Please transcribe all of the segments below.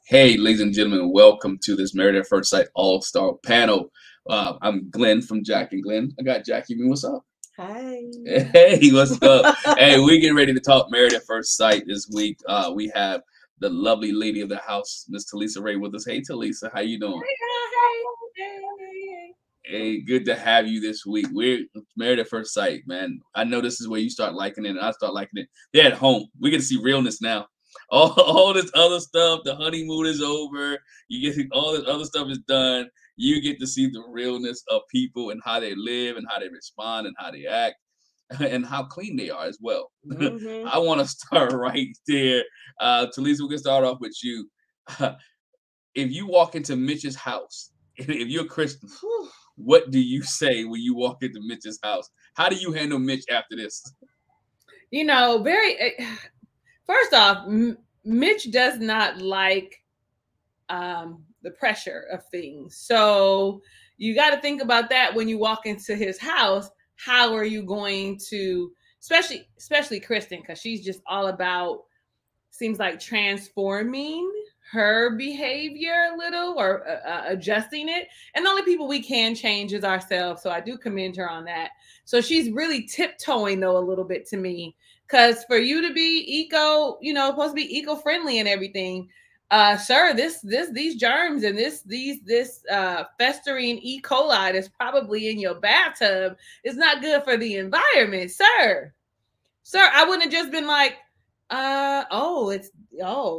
Hey, ladies and gentlemen, welcome to this Married at First Sight All-Star panel. I'm Glenn from Jack and Glenn. I got Jackie. What's up? Hi. Hey, what's up? Hey, we're getting ready to talk Married at First Sight this week. We have the lovely lady of the house, Miss Talisa Ray, with us. Hey, Talisa, how you doing? Hey. Hey, good to have you this week. We're Married at First Sight, man. I know this is where you start liking it, and I start liking it. They're at home. We get to see realness now. All this other stuff, the honeymoon is over. You get all this other stuff is done. You get to see the realness of people and how they live and how they respond and how they act and how clean they are as well. Mm-hmm. I want to start right there. Talisa, we can start off with you. If you walk into Mitch's house, if you're a Christian, what do you say when you walk into Mitch's house? How do you handle Mitch after this? First off, Mitch does not like the pressure of things. So you got to think about that when you walk into his house. How are you going to, especially Kristen, because she's just all about, seems like transforming her behavior a little or adjusting it. And the only people we can change is ourselves. So I do commend her on that. So she's really tiptoeing though a little bit to me, because for you to be supposed to be eco-friendly and everything, sir, these germs and this festering E. coli that's probably in your bathtub is not good for the environment, sir. I wouldn't have just been like,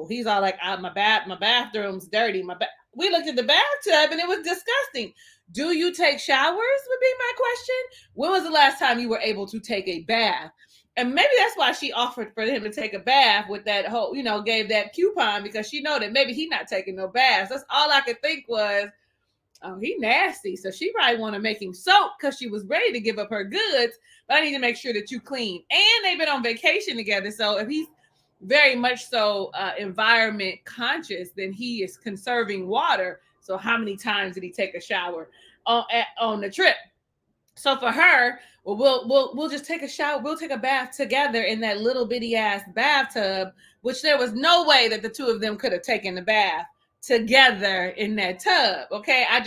he's all like, my bathroom's dirty. We looked at the bathtub and it was disgusting. Do you take showers would be my question. When was the last time you were able to take a bath? And maybe that's why she offered for him to take a bath with that whole, gave that coupon, because she know that maybe he not taking no baths. That's all I could think was, oh, he nasty. So she probably want to make him soak because she was ready to give up her goods. But I need to make sure that you clean. And they've been on vacation together. So if he's very much so environment conscious, then he is conserving water. So how many times did he take a shower on the trip? So for her, well, we'll just take a shower. We'll take a bath together in that little bitty ass bathtub, which there was no way that the two of them could have taken the bath together in that tub. Okay, I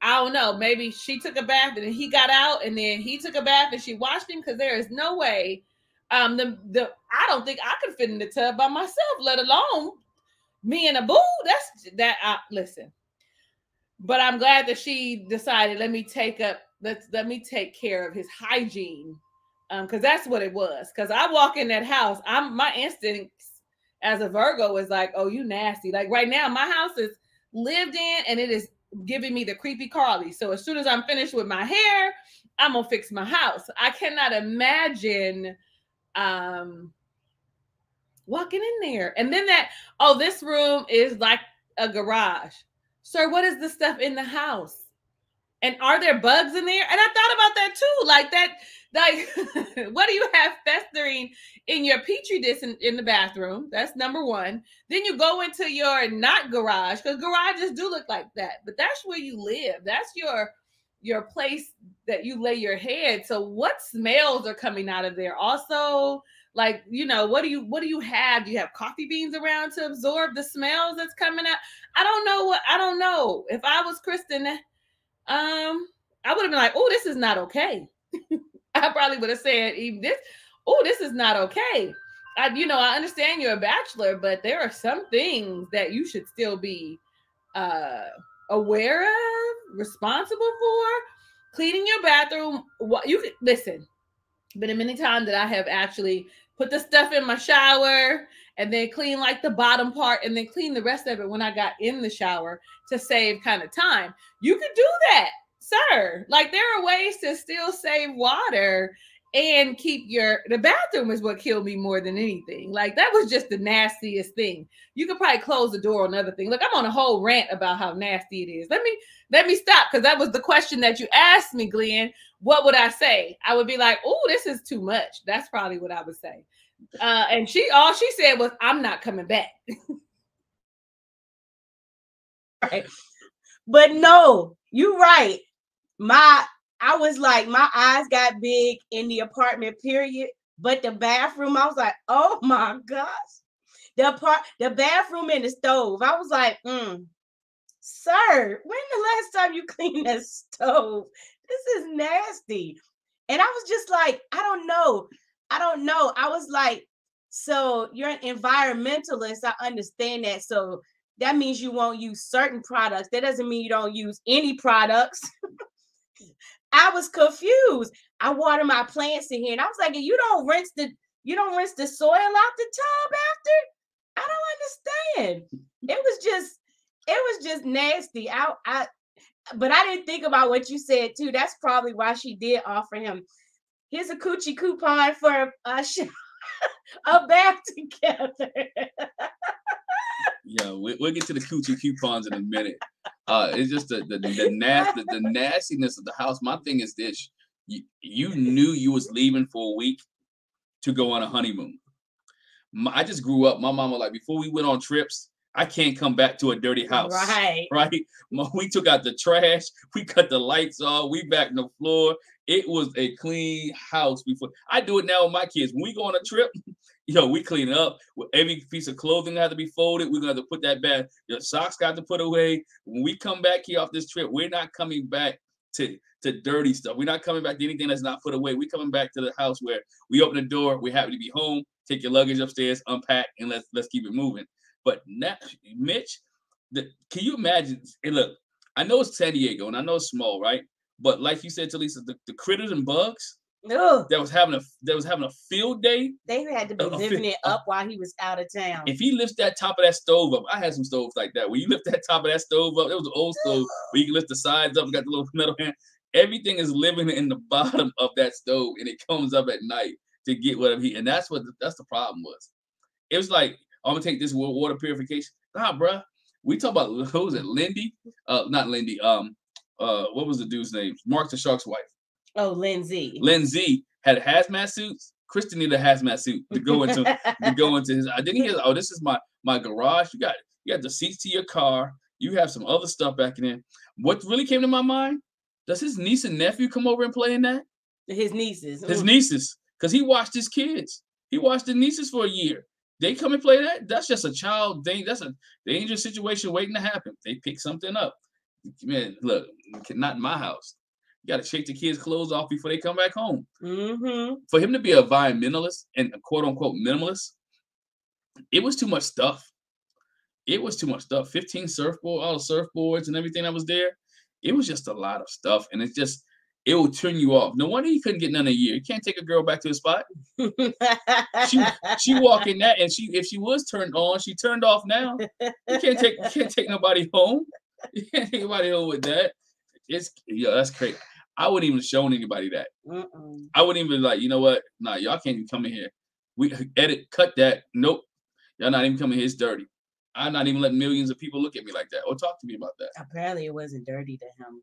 don't know. Maybe she took a bath and then he got out, and then he took a bath and she washed him, because there is no way. I don't think I could fit in the tub by myself, let alone me and a boo. Listen. But I'm glad that she decided, let me take care of his hygiene, because that's what it was. Because I walk in that house, my instincts as a Virgo is like, oh, you nasty. Like right now, my house is lived in and it is giving me the creepy crawly. So as soon as I'm finished with my hair, I'm gonna fix my house. I cannot imagine walking in there and then this room is like a garage. Sir, what is the stuff in the house? And are there bugs in there? And I thought about that too. Like what do you have festering in your petri dish in the bathroom? That's number one. Then you go into your not garage, because garages do look like that, but that's where you live. That's your place that you lay your head. So what smells are coming out of there? Also, like, what do you have? Do you have coffee beans around to absorb the smells that's coming out? I don't know. If I was Kristen, I would have been like, oh, this is not okay. I probably would have said even this, oh, this is not okay. I understand you're a bachelor, but there are some things that you should still be aware of, responsible for. Cleaning your bathroom. You could listen. Been a many times that I have actually put the stuff in my shower and then clean like the bottom part and then clean the rest of it when I got in the shower to save kind of time. You could do that, sir. Like there are ways to still save water and keep the bathroom is what killed me more than anything. Like that was just the nastiest thing. You could probably close the door on other things. Look, I'm on a whole rant about how nasty it is. Let me stop, because that was the question that you asked me, Glenn. What would I say? I would be like, oh, this is too much. That's probably what I would say. And all she said was, I'm not coming back. Right. But no, you're right. I was like, my eyes got big in the apartment, period. But the bathroom, I was like, oh my gosh. the bathroom and the stove. I was like, sir, when the last time you cleaned that stove? This is nasty. And I was just like, I don't know. I was like, so you're an environmentalist. I understand that. So that means you won't use certain products. That doesn't mean you don't use any products. I was confused. I water my plants in here, and I was like, you don't rinse the soil out the tub after? I don't understand. It was just nasty. But I didn't think about what you said too. That's probably why she did offer him. Here's a coochie coupon for a bath together. Yeah, we'll get to the coochie coupons in a minute. It's just the nastiness of the house. My thing is this: you knew you was leaving for a week to go on a honeymoon. I just grew up. My mama like, before we went on trips, I can't come back to a dirty house. Right. We took out the trash. We cut the lights off. We backed the floor. It was a clean house before. I do it now with my kids. When we go on a trip, we clean it up. Every piece of clothing has to be folded. We're going to have to put that back. Your socks got to put away. When we come back here off this trip, we're not coming back to dirty stuff. We're not coming back to anything that's not put away. We're coming back to the house where we open the door. We're happy to be home. Take your luggage upstairs, unpack, and let's keep it moving. But now, Mitch, can you imagine? And look, I know it's San Diego and I know it's small, right? But like you said, Talisa, the critters and bugs that was having a field day. They had to be living it up while he was out of town. If he lifts that top of that stove up, I had some stoves like that. When you lift that top of that stove up, it was an old stove where you can lift the sides up, got the little metal hand. Everything is living in the bottom of that stove, and it comes up at night to get whatever heat. And that's the problem was. It was like, I'm gonna take this water purification. Nah, bruh. We talk about, who was it? Lindy? Not Lindy. What was the dude's name? Mark the Shark's wife. Oh, Lindsay. Lindsay had hazmat suits. Kristen needed a hazmat suit to go into his. I didn't hear. Oh, this is my garage. You got the seats to your car. You have some other stuff back in there. What really came to my mind? Does his niece and nephew come over and play in that? His nieces. His nieces, because he watched his kids. He watched the nieces for a year. They come and play that. That's just a child thing. That's a dangerous situation waiting to happen. They pick something up. Man, look, not in my house. You got to shake the kids' clothes off before they come back home. Mm-hmm. For him to be a environmentalist and a quote unquote minimalist, it was too much stuff. 15 surfboards, all the surfboards and everything that was there. It was just a lot of stuff, and it will turn you off. No wonder he couldn't get none a year. You can't take a girl back to the spot. She walk in that, and if she was turned on, she turned off now. You can't take nobody home. You can't take nobody home with that. That's crazy. I wouldn't even show anybody that. I wouldn't even like, you know what? Nah, y'all can't even come in here. We cut that. Nope. Y'all not even coming here. It's dirty. I'm not even letting millions of people look at me like that or talk to me about that. Apparently it wasn't dirty to him.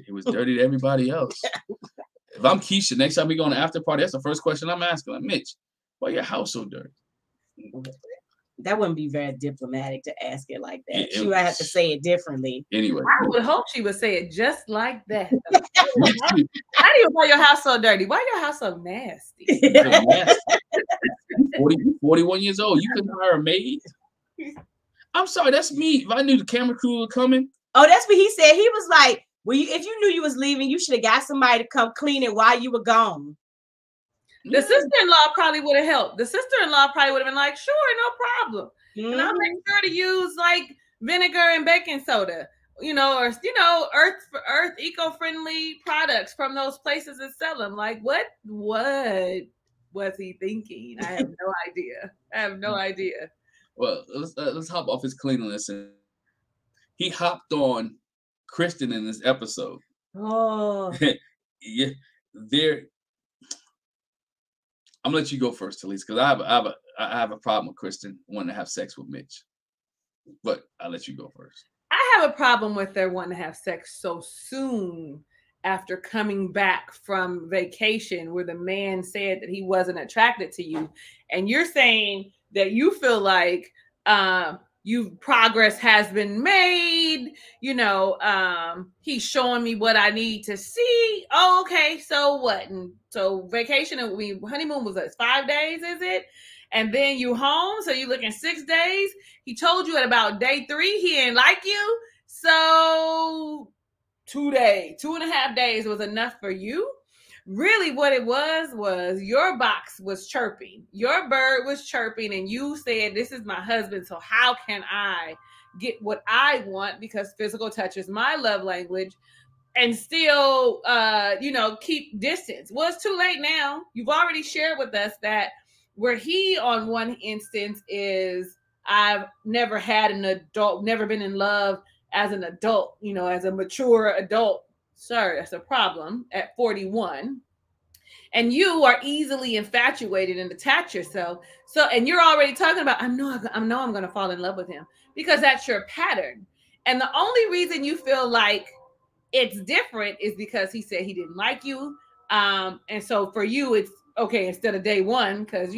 It was dirty to everybody else. If I'm Keisha, next time we go on an after party, that's the first question I'm asking. Like, Mitch, why your house so dirty? That wouldn't be very diplomatic to ask it like that. She would have to say it differently. Anyway. I would hope she would say it just like that. How do you why your house so dirty? Why your house so nasty? 41 years old. You couldn't hire a maid? I'm sorry, that's me. If I knew the camera crew were coming. Oh, that's what he said. He was like, well, if you knew you was leaving, you should have got somebody to come clean it while you were gone. The sister-in-law probably would have helped. The sister-in-law probably would have been like, sure, no problem. Mm-hmm. And I'll make sure to use like vinegar and baking soda, earth eco-friendly products from those places that sell them. Like, what was he thinking? I have no idea. Well, let's hop off his cleanliness. He hopped on Kristen in this episode. Oh, yeah, I'm gonna let you go first, Talisa, because I have a problem with Kristen wanting to have sex with Mitch. But I'll let you go first. I have a problem with her wanting to have sex so soon after coming back from vacation, where the man said that he wasn't attracted to you, and you're saying that you feel like progress has been made, he's showing me what I need to see. Oh, okay, so what? And so vacation, honeymoon was 5 days, is it? and then you home, so you looking 6 days. He told you at about day 3 he didn't like you, so 2.5 days was enough for you. Really what it was your box was chirping. Your bird was chirping, and you said, this is my husband, so how can I get what I want, because physical touch is my love language, and still keep distance. Well, it's too late now. You've already shared with us that where he on one instance is, I've never had an adult, never been in love as an adult, as a mature adult. Sir, that's a problem at 41. And you are easily infatuated and attach yourself. So, and you're already talking about, I know I'm going to fall in love with him, because that's your pattern. And the only reason you feel like it's different is because he said he didn't like you. And so for you, it's okay, instead of day 1, because,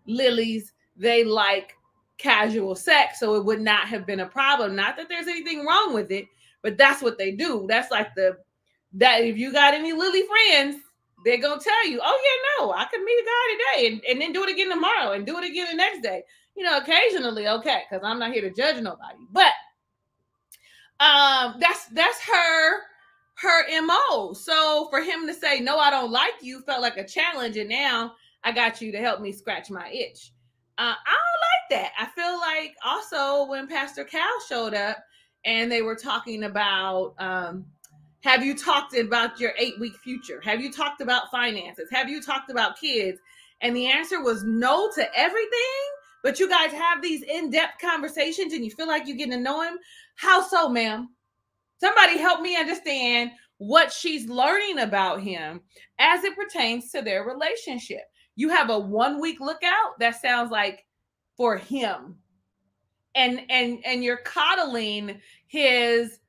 lilies, they like casual sex. So it would not have been a problem. Not that there's anything wrong with it, but that's what they do. That's like that if you got any lily friends, they're going to tell you, oh yeah, no, I could meet a guy today and then do it again tomorrow and do it again the next day. Occasionally, okay, because I'm not here to judge nobody. But that's her MO. So for him to say, no, I don't like you, felt like a challenge, and now I got you to help me scratch my itch. I don't like that. I feel like also when Pastor Cal showed up and they were talking about, have you talked about your 8-week future? Have you talked about finances? Have you talked about kids? And the answer was no to everything. But you guys have these in-depth conversations and you feel like you're getting to know him. How so, ma'am? Somebody help me understand what she's learning about him as it pertains to their relationship. You have a 1-week lookout. That sounds like for him. And you're coddling his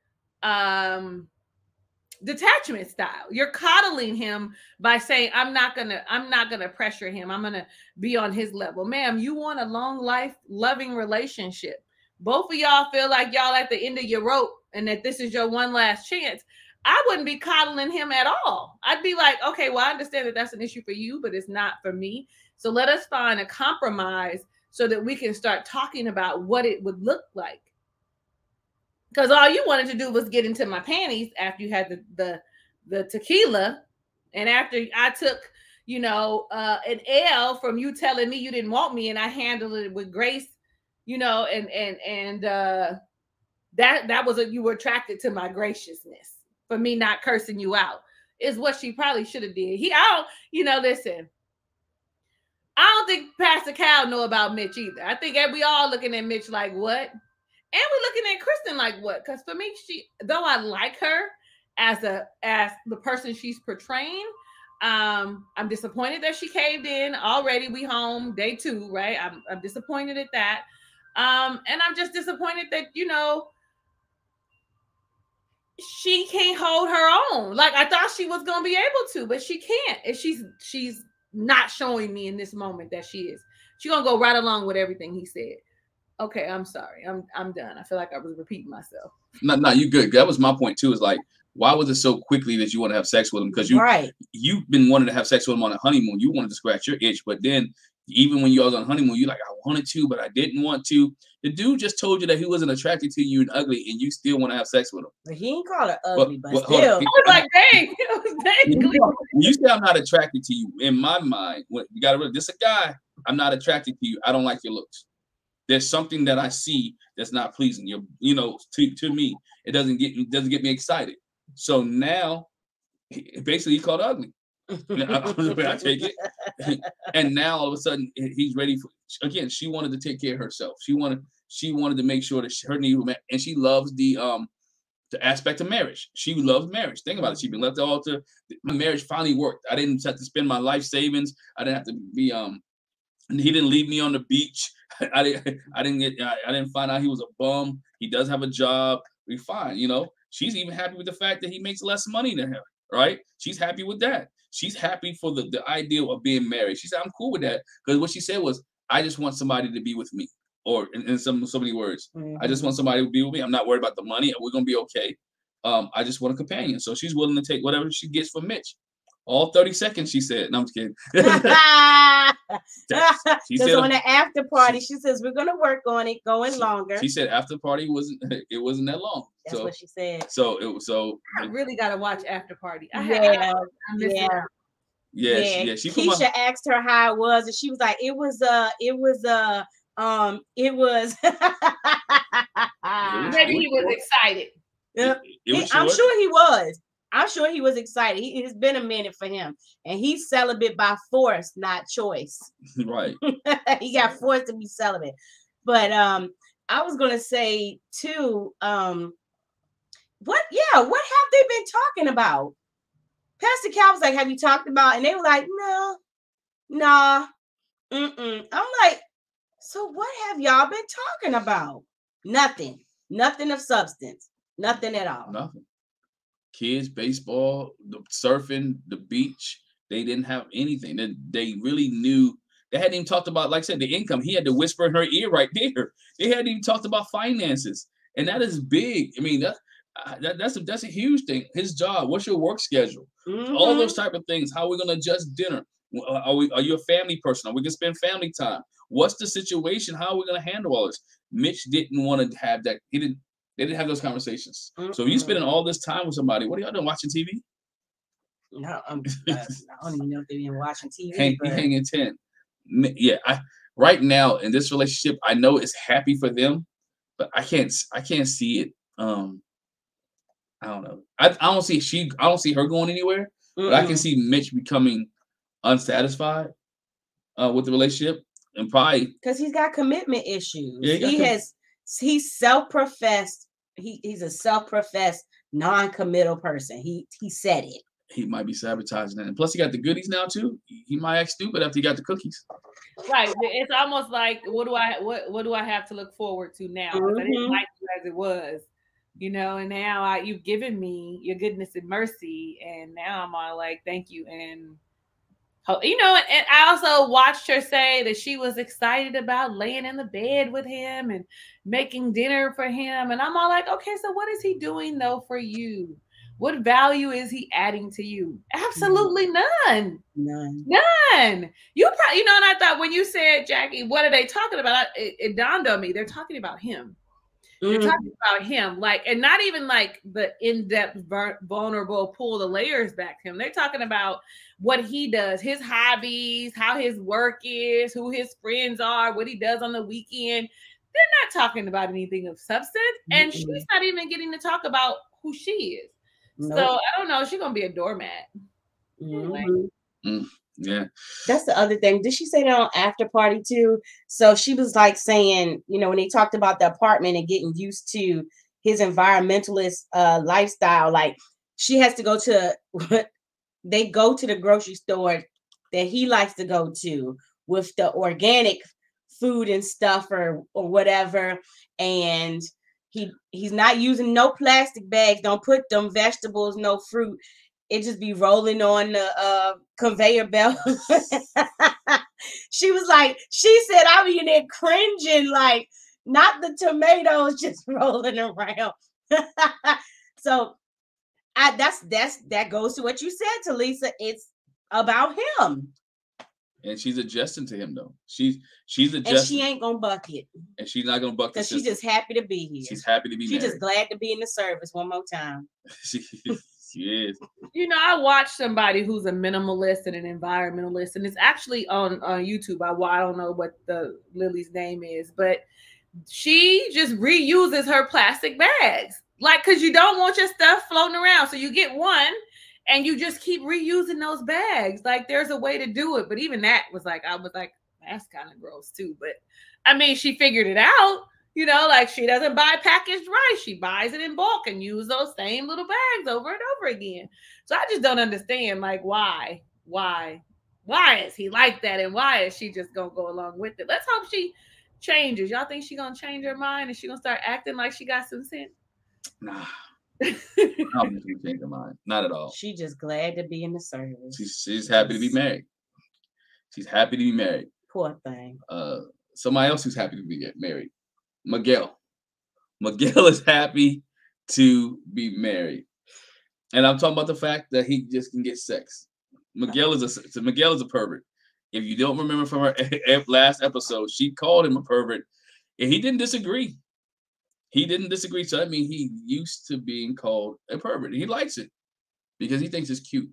detachment style. You're coddling him by saying, I'm not gonna pressure him. I'm gonna be on his level. Ma'am, you want a long life, loving relationship. Both of y'all feel like y'all at the end of your rope and that this is your one last chance. I wouldn't be coddling him at all. I'd be like, okay, well, I understand that that's an issue for you, but it's not for me. So let us find a compromise so that we can start talking about what it would look like. Because all you wanted to do was get into my panties after you had the tequila. And after I took, an L from you telling me you didn't want me and I handled it with grace, and that was you were attracted to my graciousness for me not cursing you out is what she probably should have did. Listen, I don't think Pastor Cal know about Mitch either. I think we all looking at Mitch like, what? And we're looking at Kristen like, what? Because for me, though I like her as the person she's portraying, I'm disappointed that she caved in. Already we home, day 2, right? I'm disappointed at that. And I'm just disappointed that, she can't hold her own. Like I thought she was gonna be able to, but she can't. And she's not showing me in this moment that she is. She's gonna go right along with everything he said. Okay, I'm sorry. I'm done. I feel like I was repeating myself. No, you good. That was my point too. Is like, why was it so quickly that you want to have sex with him? Because you've been wanting to have sex with him on a honeymoon. You wanted to scratch your itch, but then even when you was on honeymoon, you're like, I wanted to, but I didn't want to. The dude just told you that he wasn't attracted to you and ugly, and you still want to have sex with him. But he ain't called her ugly, but still. I was like, dang. You say I'm not attracted to you. In my mind, you got to this a guy. I'm not attracted to you. I don't like your looks. There's something that I see that's not pleasing. To me, it doesn't get me excited. So now, basically, he called ugly. I take it. And now all of a sudden he's ready for. Again, she wanted to take care of herself. She wanted to make sure that her needs were met, and she loves the aspect of marriage. She loves marriage. Think about it. She's been left at the altar. My marriage finally worked. I didn't have to spend my life savings. I didn't have to be he didn't leave me on the beach. I didn't find out he was a bum. He does have a job. We fine. She's even happy with the fact that he makes less money than her. Right? She's happy with that. She's happy for the idea of being married. She said, I'm cool with that. Because what she said was, I just want somebody to be with me. Or in so many words, I just want somebody to be with me. I'm not worried about the money. We're going to be okay. I just want a companion. So she's willing to take whatever she gets from Mitch. All 30 seconds, she said. No, I'm just kidding. She Because said on the after party, she says we're gonna work on it, going longer. She said after party wasn't that long. That's what she said. So I really gotta watch After Party. I miss Yeah. it. Yeah. She Keisha asked her how it was, and she was like, it was Maybe he was excited. Yep. It I'm sure he was. I'm sure he was excited. It's been a minute for him, and he's celibate by force, not choice. Right. He got forced to be celibate. But I was gonna say too, what have they been talking about? Pastor Cal was like, have you talked about? And they were like, no, nah, I'm like, so what have y'all been talking about? Nothing of substance, nothing at all. Nothing. Kids, baseball, the surfing, the beach. They didn't have anything. They really knew. They hadn't even talked about, like I said, the income. He had to whisper in her ear right there. They hadn't even talked about finances, and that is big. I mean, that's a huge thing. His job. What's your work schedule? All those type of things. How are we gonna adjust dinner? Are you a family person? Are we gonna spend family time? What's the situation? How are we gonna handle all this? Mitch didn't want to have that. They didn't have those conversations. So you spending all this time with somebody. What are y'all doing? Watching TV? No, I don't even know if they've been watching TV. Hanging 10. Yeah, right now in this relationship, I know it's happy for them, but I can't see it. I don't know. I don't see her going anywhere, but I can see Mitch becoming unsatisfied with the relationship, and probably because he's got commitment issues. Yeah, he's self-professed. He's a self-professed non-committal person. He said it. He might be sabotaging that, and plus he got the goodies now too. He might act stupid after he got the cookies. Right. It's almost like what do I have to look forward to now? I didn't like you as it was. And now you've given me your goodness and mercy, and now I'm all like, thank you. And and I also watched her say that she was excited about laying in the bed with him and making dinner for him. And I'm all like, okay, so what is he doing though for you? What value is he adding to you? Absolutely none. None. You probably, and I thought when you said, Jackie, what are they talking about? It dawned on me. They're talking about him. They're talking about him, and not even like the in-depth, vulnerable, pull the layers back to him. They're talking about what he does, his hobbies, how his work is, who his friends are, what he does on the weekend. They're not talking about anything of substance, and she's not even getting to talk about who she is. Nope. So I don't know. She's gonna be a doormat. Yeah. That's the other thing. Did she say that on After Party too? So she was like saying, when they talked about the apartment and getting used to his environmentalist lifestyle, like she has to go to they go to the grocery store that he likes to go to with the organic food and stuff or whatever. And he's not using no plastic bags. Don't put them vegetables, no fruit. It just be rolling on the conveyor belt. She said, I'm in there cringing, like not the tomatoes just rolling around. So that goes to what you said, Talisa. It's about him. And she's adjusting to him though. She's adjusting. And she ain't gonna buck it. And she's not gonna buck it. Because she's just happy to be here. She's happy to be She's just glad to be in the service one more time. She is. I watched somebody who's a minimalist and an environmentalist, and it's actually on YouTube. I don't know what the Lily's name is, but she just reuses her plastic bags. Like, because you don't want your stuff floating around. So you get one and you just keep reusing those bags. Like, there's a way to do it. But even that was like, I was like, that's kind of gross too. But I mean, she figured it out. Like she doesn't buy packaged rice. She buys it in bulk and use those same little bags over and over again. So I just don't understand, like, why is he like that? And why is she just going to go along with it? Let's hope she changes. Y'all think she going to change her mind and she going to start acting like she got some sense? Nah. I don't think she changed her mind. Not at all. She just glad to be in the service. She's happy to be married. She's happy to be married. Poor thing. Somebody else who's happy to be married. Miguel is happy to be married, and I'm talking about the fact that he just can get sex. Miguel is a pervert. If you don't remember from her last episode, she called him a pervert, and he didn't disagree. He didn't disagree. So I mean, he used to being called a pervert. He likes it because he thinks it's cute.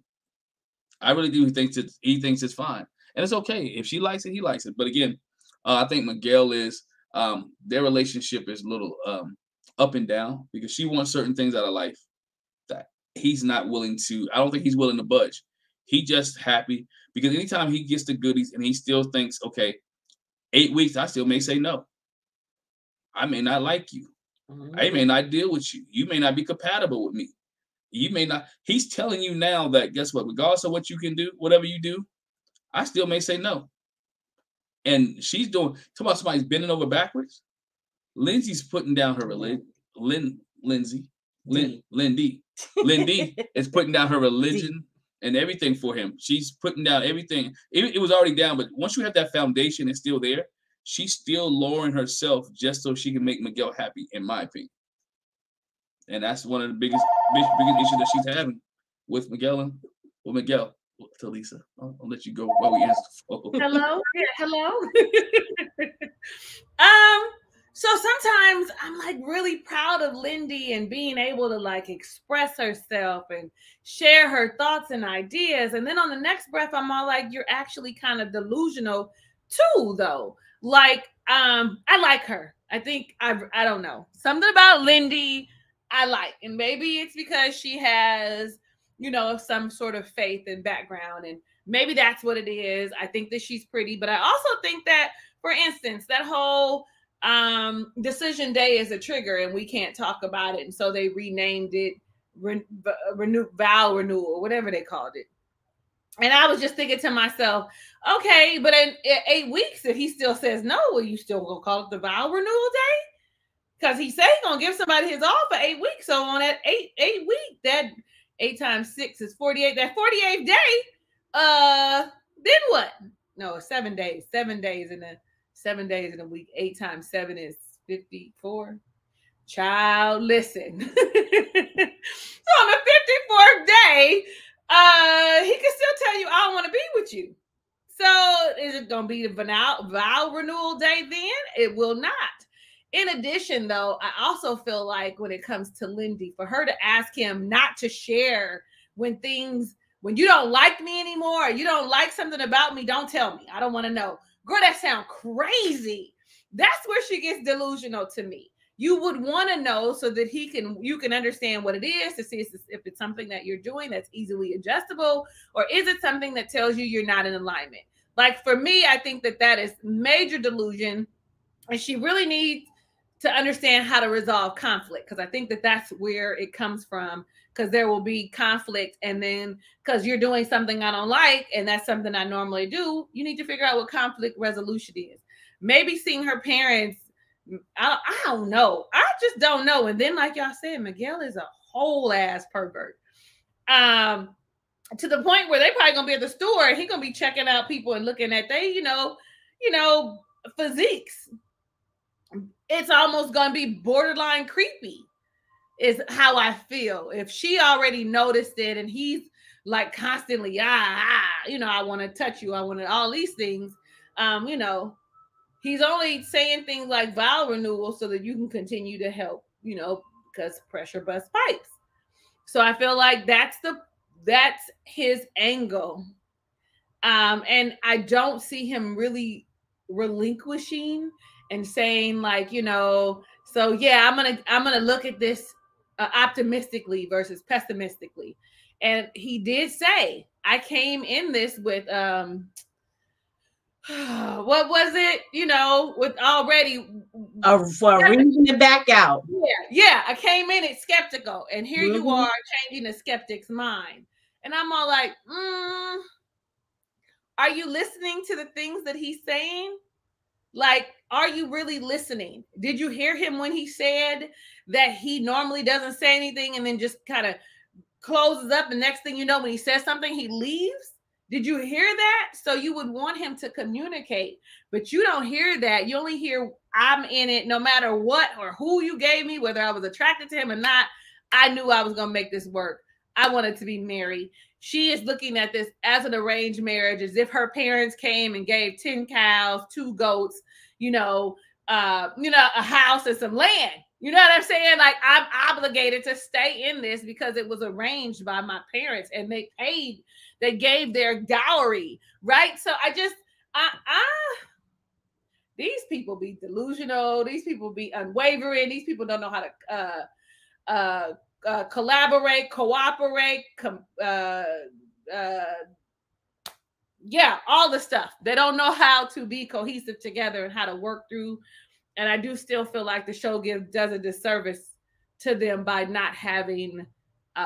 I really do. He thinks it's fine, and it's okay if she likes it. He likes it. But again, I think Miguel is their relationship is a little up and down because she wants certain things out of life that he's not willing to. I don't think he's willing to budge. He just happy because anytime he gets the goodies and he still thinks, okay, 8 weeks, I still may say no. I may not like you. I may not deal with you. You may not be compatible with me. You may not. He's telling you now that guess what? Regardless of what you can do, whatever you do, I still may say no. And she's doing. Talking about somebody's bending over backwards. Lindsay's putting down her religion. Lindsay is putting down her religion and everything for him. She's putting down everything. It was already down, but once you have that foundation, it's still there. She's still lowering herself just so she can make Miguel happy, in my opinion. And that's one of the biggest issues that she's having with Miguel. Talisa, I'll let you go while we answer the phone. Hello? Yeah, hello. So sometimes I'm like really proud of Lindy and being able to like express herself and share her thoughts and ideas. And then on the next breath, I'm all like, you're actually kind of delusional too, though. Like, I like her. I think I don't know. Something about Lindy I like. And maybe it's because she has, you know, some sort of faith and background. And maybe that's what it is. I think that she's pretty. But I also think that, for instance, that whole decision day is a trigger and we can't talk about it. And so they renamed it vow renewal, whatever they called it. And I was just thinking to myself, okay, but in 8 weeks, if he still says no, are you still gonna call it the vow renewal day? Because he said he's gonna give somebody his all for 8 weeks. So on that eight week, that 8 times 6 is 48. That 48th day, then what? No, 7 days. 7 days in a 7 days in a week. 8 times 7 is 54. Child, listen. So on the 54th day, he can still tell you, I don't want to be with you. So is it going to be the vow renewal day then? It will not. In addition, though, I also feel like when it comes to Lindy, for her to ask him not to share when you don't like me anymore, or you don't like something about me, don't tell me. I don't want to know. Girl, that sounds crazy. That's where she gets delusional to me. You would want to know so that you can understand what it is to see if it's something that you're doing that's easily adjustable, or is it something that tells you you're not in alignment? Like for me, I think that is major delusion, and she really needs to understand how to resolve conflict, because I think that's where it comes from, because there will be conflict, and then because you're doing something I don't like and that's something I normally do, you need to figure out what conflict resolution is. Maybe seeing her parents, I don't know. I just don't know. And then, like y'all said, Miguel is a whole ass pervert. To the point where they probably gonna be at the store and he gonna be checking out people and looking at they, you know, physiques. It's almost gonna be borderline creepy, is how I feel. If she already noticed it and he's like constantly, I want to touch you, I want to all these things, he's only saying things like vow renewal so that you can continue to help, because pressure busts pipes. So I feel like that's his angle. And I don't see him really relinquishing and saying like, so yeah, I'm gonna look at this optimistically versus pessimistically. And he did say, I came in this with what was it? With already for a reason to back out. Yeah. I came in it skeptical, and here you are changing the skeptic's mind. And I'm all like, are you listening to the things that he's saying? Like, are you really listening? Did you hear him when he said that he normally doesn't say anything and then just kind of closes up? The next thing you know, when he says something, he leaves. Did you hear that? So you would want him to communicate, but you don't hear that. You only hear, I'm in it no matter what or who you gave me, whether I was attracted to him or not. I knew I was going to make this work. I wanted to be married. She is looking at this as an arranged marriage, as if her parents came and gave 10 cows, 2 goats, a house and some land. You know what I'm saying? Like, I'm obligated to stay in this because it was arranged by my parents and they gave their dowry, right? So these people be delusional. These people be unwavering. These people don't know how to collaborate, cooperate, all the stuff. They don't know how to be cohesive together and how to work through. And I do still feel like the show does a disservice to them by not having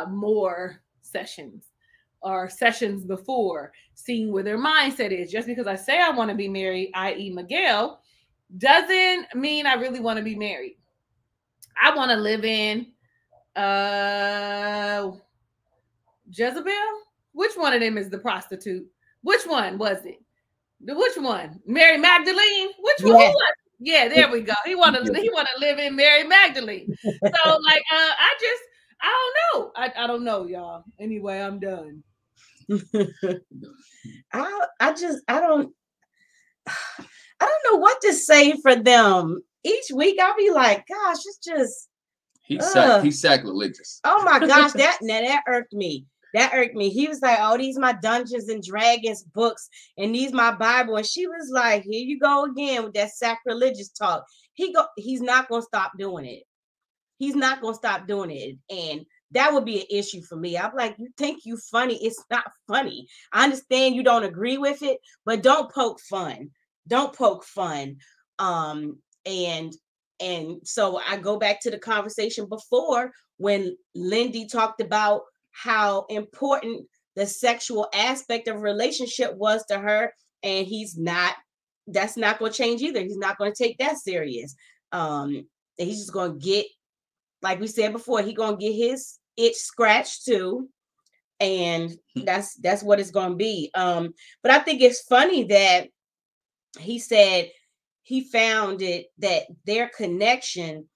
more sessions or sessions before, seeing where their mindset is. Just because I say I want to be married, i.e. Miguel, doesn't mean I really want to be married. I want to live in Jezebel. Which one of them is the prostitute? Which one was it? Which one? Mary Magdalene? Which one? Yeah. Yeah, there we go. He want to live in Mary Magdalene. So like, I don't know. I don't know, y'all. Anyway, I'm done. I don't know what to say for them. Each week I'll be like, gosh, it's just he's sacrilegious. Oh my gosh, that irked me. That irked me. He was like, oh, these my Dungeons and Dragons books, and these my Bible. And she was like, here you go again with that sacrilegious talk. He's not gonna stop doing it. He's not gonna stop doing it. And that would be an issue for me. I'm like, you think you funny? It's not funny. I understand you don't agree with it, but don't poke fun. Don't poke fun. And so I go back to the conversation before when Lindy talked about how important the sexual aspect of a relationship was to her, and that's not going to change either. He's not going to take that serious. He's just going to get, like we said before, he's going to get his itch scratched too, and that's what it's going to be. But I think it's funny that he said he found it that their connection,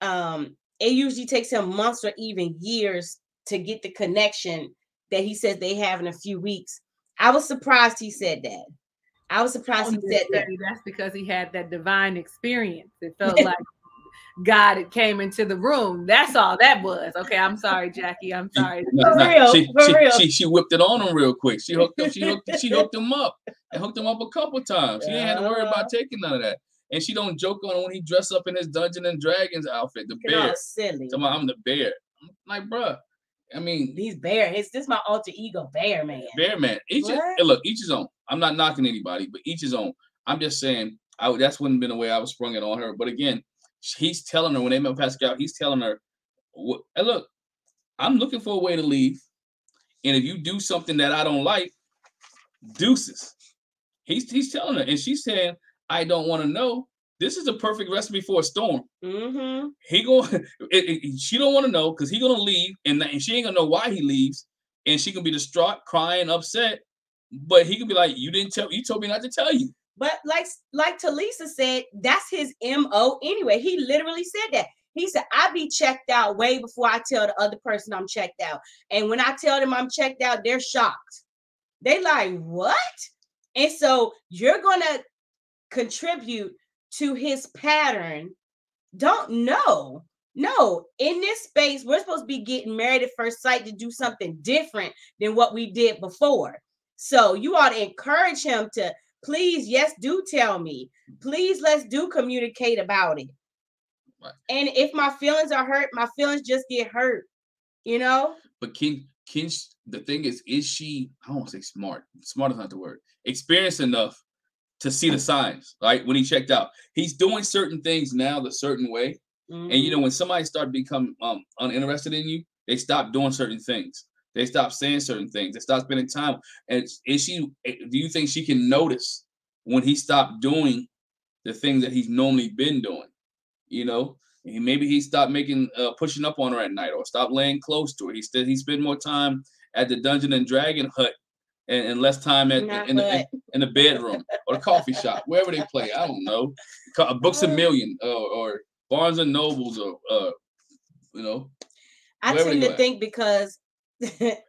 it usually takes him months or even years to get the connection that he says they have in a few weeks. I was surprised he said that. I was surprised he said that. That's because he had that divine experience. It felt like God had came into the room. That's all that was. Okay, I'm sorry, Jackie. I'm sorry. For real. She whipped it on him real quick. She hooked him up and hooked him up a couple times. She didn't have to worry about taking none of that. And she don't joke on when he dressed up in his Dungeons and Dragons outfit, the bear. Silly. I'm the bear. I'm like, bruh. I mean, these bear. This is my alter ego, Bear Man. Bear Man. Each his own. I'm not knocking anybody, but each his own. I'm just saying, that's wouldn't have been the way I was sprung it on her. But again, he's telling her when they met Pascal, he's telling her, hey, look, I'm looking for a way to leave, and if you do something that I don't like, deuces. He's telling her, and she's saying, I don't want to know. This is a perfect recipe for a storm. Mm-hmm. She don't want to know because he's gonna leave, and she ain't gonna know why he leaves, and she can be distraught, crying, upset. But he could be like, "You didn't tell. You told me not to tell you." But like Talisa said, that's his MO anyway. He literally said that. He said, "I be checked out way before I tell the other person I'm checked out, and when I tell them I'm checked out, they're shocked. They like what?" And so you're gonna contribute to his pattern. Don't know. No, in this space, we're supposed to be getting married at first sight to do something different than what we did before. So you ought to encourage him to please, yes, do tell me. Please, let's do communicate about it. Right. And if my feelings are hurt, my feelings just get hurt, you know? But can the thing is she, I don't want to say smart. Smart is not the word. Experienced enough to see the signs, right? When he checked out, he's doing certain things now the certain way. Mm-hmm. And when somebody starts become uninterested in you, they stop doing certain things. They stop saying certain things. They stop spending time. And do you think she can notice when he stopped doing the things that he's normally been doing? Maybe he stopped pushing up on her at night, or stopped laying close to her. He spent more time at the Dungeon and Dragon hut and less time in the bedroom or the coffee shop, wherever they play. I don't know. Books A Million or Barnes and Nobles or I tend to think because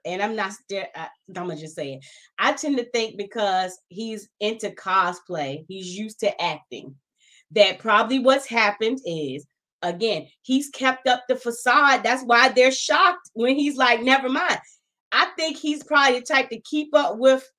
and I'm not still. I'm gonna just say it. I tend to think because he's into cosplay, he's used to acting. That probably what's happened is, again, he's kept up the facade. That's why they're shocked when he's like, never mind. I think he's probably the type to keep up with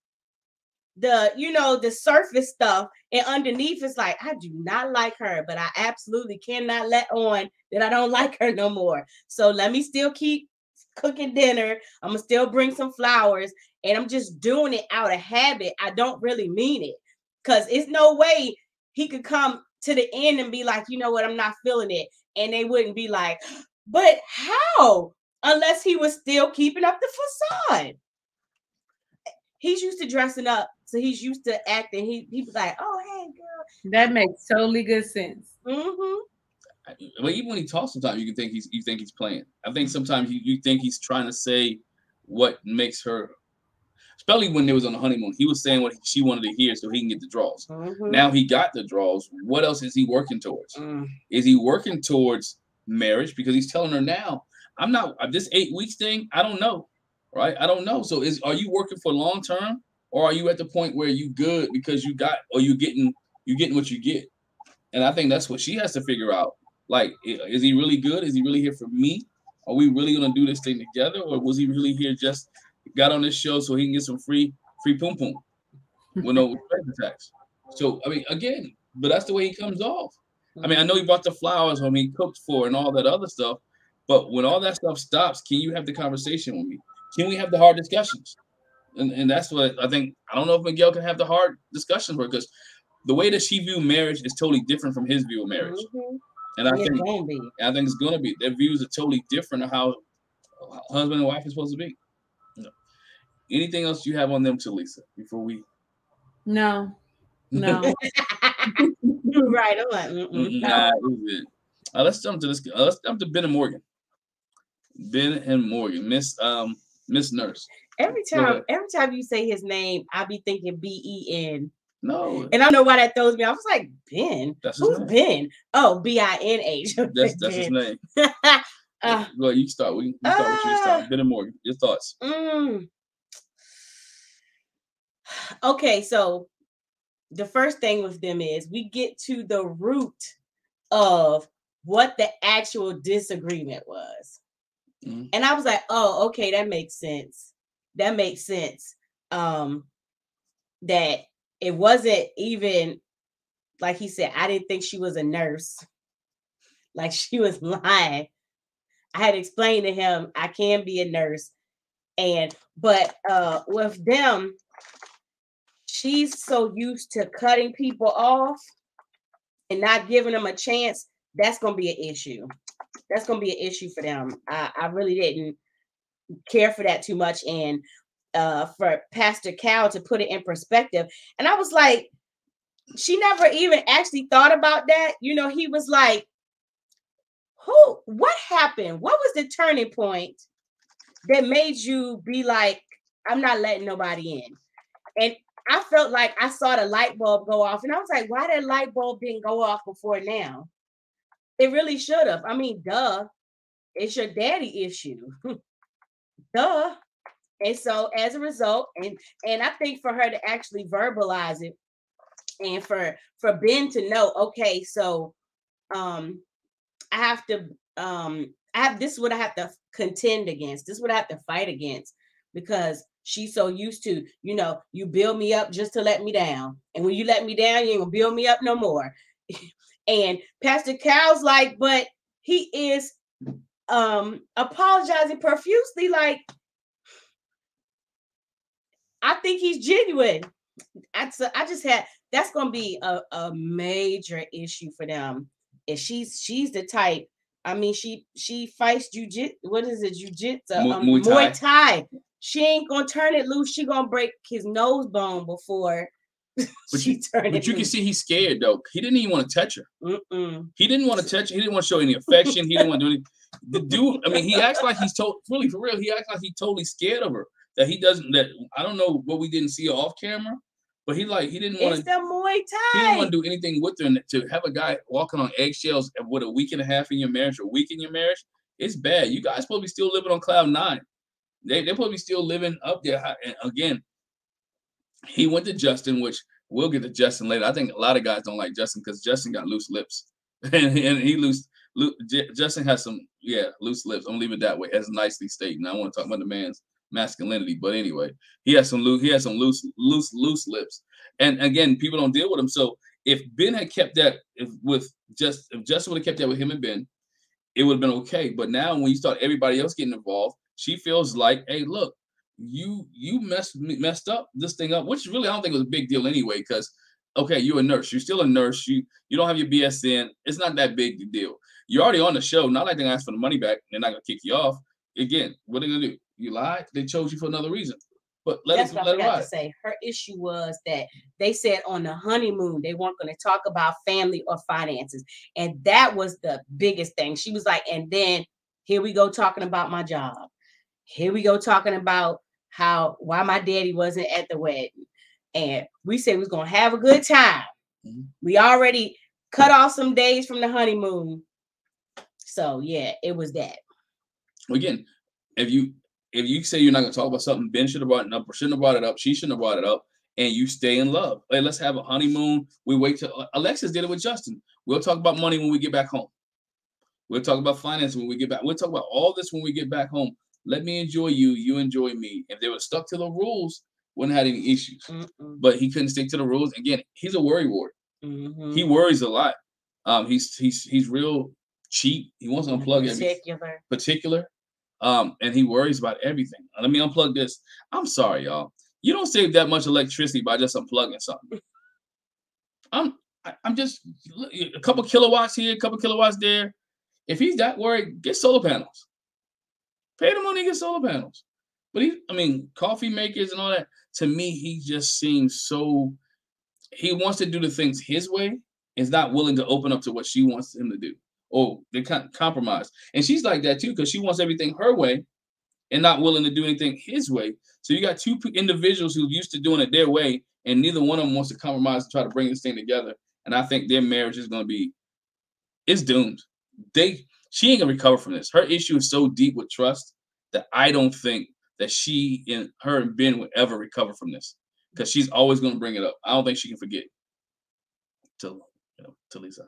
the surface stuff, and underneath it's like, I do not like her, but I absolutely cannot let on that I don't like her no more. So let me still keep cooking dinner. I'm gonna still bring some flowers, and I'm just doing it out of habit. I don't really mean it, because it's no way he could come to the end and be like, you know what, I'm not feeling it, and they wouldn't be like, but how? Unless he was still keeping up the facade. He's used to dressing up, so he's used to acting. He was like, oh, hey girl. That makes totally good sense. Mm-hmm. But even when he talks, sometimes you think he's playing. I think sometimes you think he's trying to say what makes her. Especially when they was on the honeymoon, he was saying what she wanted to hear so he can get the draws. Mm-hmm. Now he got the draws. What else is he working towards? Is he working towards marriage? Because he's telling her now, I'm not this 8 weeks thing. I don't know, right? I don't know. So are you working for long term, or are you at the point where you good because you got, or you getting what you get? And I think that's what she has to figure out. Like, is he really good? Is he really here for me? Are we really gonna do this thing together, or was he really here just got on this show so he can get some free poom poom with no strings attached? So I mean, again, but that's the way he comes off. I mean, I know he brought the flowers home, he cooked for, and all that other stuff. But when all that stuff stops, can you have the conversation with me? Can we have the hard discussions? And that's what I think. I don't know if Miguel can have the hard discussions with her, because the way that she view marriage is totally different from his view of marriage. Mm-hmm. And I think it's going to be. Their views are totally different of how husband and wife is supposed to be. Anything else you have on them, Talisa, before we? No. Right. I'm like, nah, it was it. Let's jump to this. Let's jump to Ben and Morgan. Ben and Morgan, Miss Nurse. Every time you say his name, I be thinking Ben. No. And I don't know why that throws me. I was like, Ben? Who's name. Ben? Oh, Binh. That's his name. Well, you start. We can start with you this time. Ben and Morgan, your thoughts. Okay, so the first thing with them is we get to the root of what the actual disagreement was. And I was like, oh, okay, that makes sense. That makes sense. That it wasn't even, like he said, I didn't think she was a nurse. Like, she was lying. I had explained to him I can be a nurse. But with them, she's so used to cutting people off and not giving them a chance. That's going to be an issue. That's going to be an issue for them. I really didn't care for that too much. And for Pastor Cal to put it in perspective. And I was like, she never even actually thought about that. You know, he was like, what happened? What was the turning point that made you be like, I'm not letting nobody in? And I felt like I saw the light bulb go off, and I was like, why that light bulb didn't go off before now? It really should have. I mean, duh. It's your daddy issue. Duh. And so as a result, and I think for her to actually verbalize it, and for Ben to know, okay, so this is what I have to contend against. This is what I have to fight against, because she's so used to, you build me up just to let me down. And when you let me down, you ain't gonna build me up no more. And Pastor Cal's like, but he is apologizing profusely. Like, I think he's genuine. That's gonna be a major issue for them. If she's the type, I mean, she fights jujitsu. What is it? Jiu-jitsu, Muay Thai. She ain't gonna turn it loose. She gonna break his nose bone before she turn it. But you can see he's scared though. He didn't even want to touch her. He didn't want to touch her. He didn't want to show any affection. He didn't want to do anything. The dude, I mean, he acts like he's really for real. He acts like he's totally scared of her. That he doesn't. That I don't know what we didn't see off camera. But he didn't want to. It's the Muay Thai. He didn't want to do anything with her. And to have a guy walking on eggshells with a week and a half in your marriage, or a week in your marriage, it's bad. You guys supposed to be still living on cloud 9. They're supposed to be still living up there. And again, he went to Justin, which we'll get to Justin later. I think a lot of guys don't like Justin because Justin got loose lips, and Justin has some loose lips. I'm gonna leave it that way, as nicely stated. And I want to talk about the man's masculinity, but anyway, he has some loose lips. And again, people don't deal with him. So if Ben had kept that, if Justin would have kept that with him and Ben, it would have been okay. But now when you start everybody else getting involved, she feels like, hey, look, you messed up this thing up, which really I don't think was a big deal anyway, because okay, you're a nurse, you're still a nurse, you don't have your BSN, it's not that big a deal. You're already on the show, not like they're gonna ask for the money back, they're not gonna kick you off. Again, what are they gonna do? You lied, they chose you for another reason. But that's what I forgot to say. Her issue was that they said on the honeymoon they weren't going to talk about family or finances, and that was the biggest thing. She was like, and then here we go talking about my job. Here we go talking about why my daddy wasn't at the wedding, and we said we was gonna have a good time. Mm-hmm. We already cut off some days from the honeymoon, so yeah, it was that. Again, if you say you're not going to talk about something, Ben should have brought it up, or shouldn't have brought it up, she shouldn't have brought it up, and you stay in love. Hey, let's have a honeymoon. We wait till Alexis did it with Justin. We'll talk about money when we get back home. We'll talk about finance when we get back. We'll talk about all this when we get back home. Let me enjoy you. You enjoy me. If they were stuck to the rules, wouldn't have had any issues. Mm-mm. But he couldn't stick to the rules. Again, he's a worry wart. Mm-hmm. He worries a lot. He's real cheap. He wants to unplug particular. And he worries about everything. Let me unplug this. I'm sorry, y'all. You don't save that much electricity by just unplugging something. I'm just a couple kilowatts here, a couple kilowatts there. If he's that worried, get solar panels. Pay the money, get solar panels. But coffee makers and all that. To me, he just seems so. He wants to do the things his way. Is not willing to open up to what she wants him to do. Oh, they can't compromise. And she's like that too, because she wants everything her way and not willing to do anything his way. So you got two individuals who used to doing it their way, and neither one of them wants to compromise and try to bring this thing together. And I think their marriage is going to be, it's doomed. She ain't going to recover from this. Her issue is so deep with trust that I don't think that her and Ben would ever recover from this, because she's always going to bring it up. I don't think she can forget till Lisa.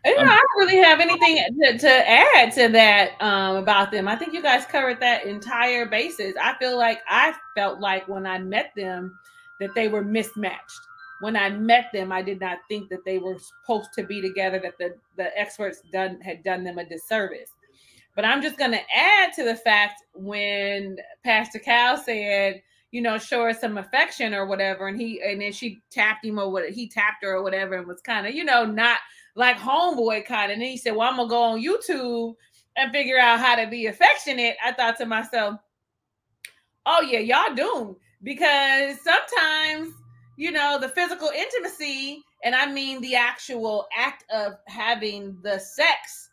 I don't really have anything to add to that about them. I think you guys covered that entire basis. I felt like when I met them that they were mismatched. When I met them, I did not think that they were supposed to be together, that the experts had done them a disservice. But I'm just going to add to the fact when Pastor Cal said, show her some affection or whatever, and then she tapped him, or what, he tapped her or whatever, and was kind of, not like homeboy kind of. And then he said, well, I'm going to go on YouTube and figure out how to be affectionate. I thought to myself, oh yeah, y'all doomed. Because sometimes, the physical intimacy, and I mean the actual act of having the sex,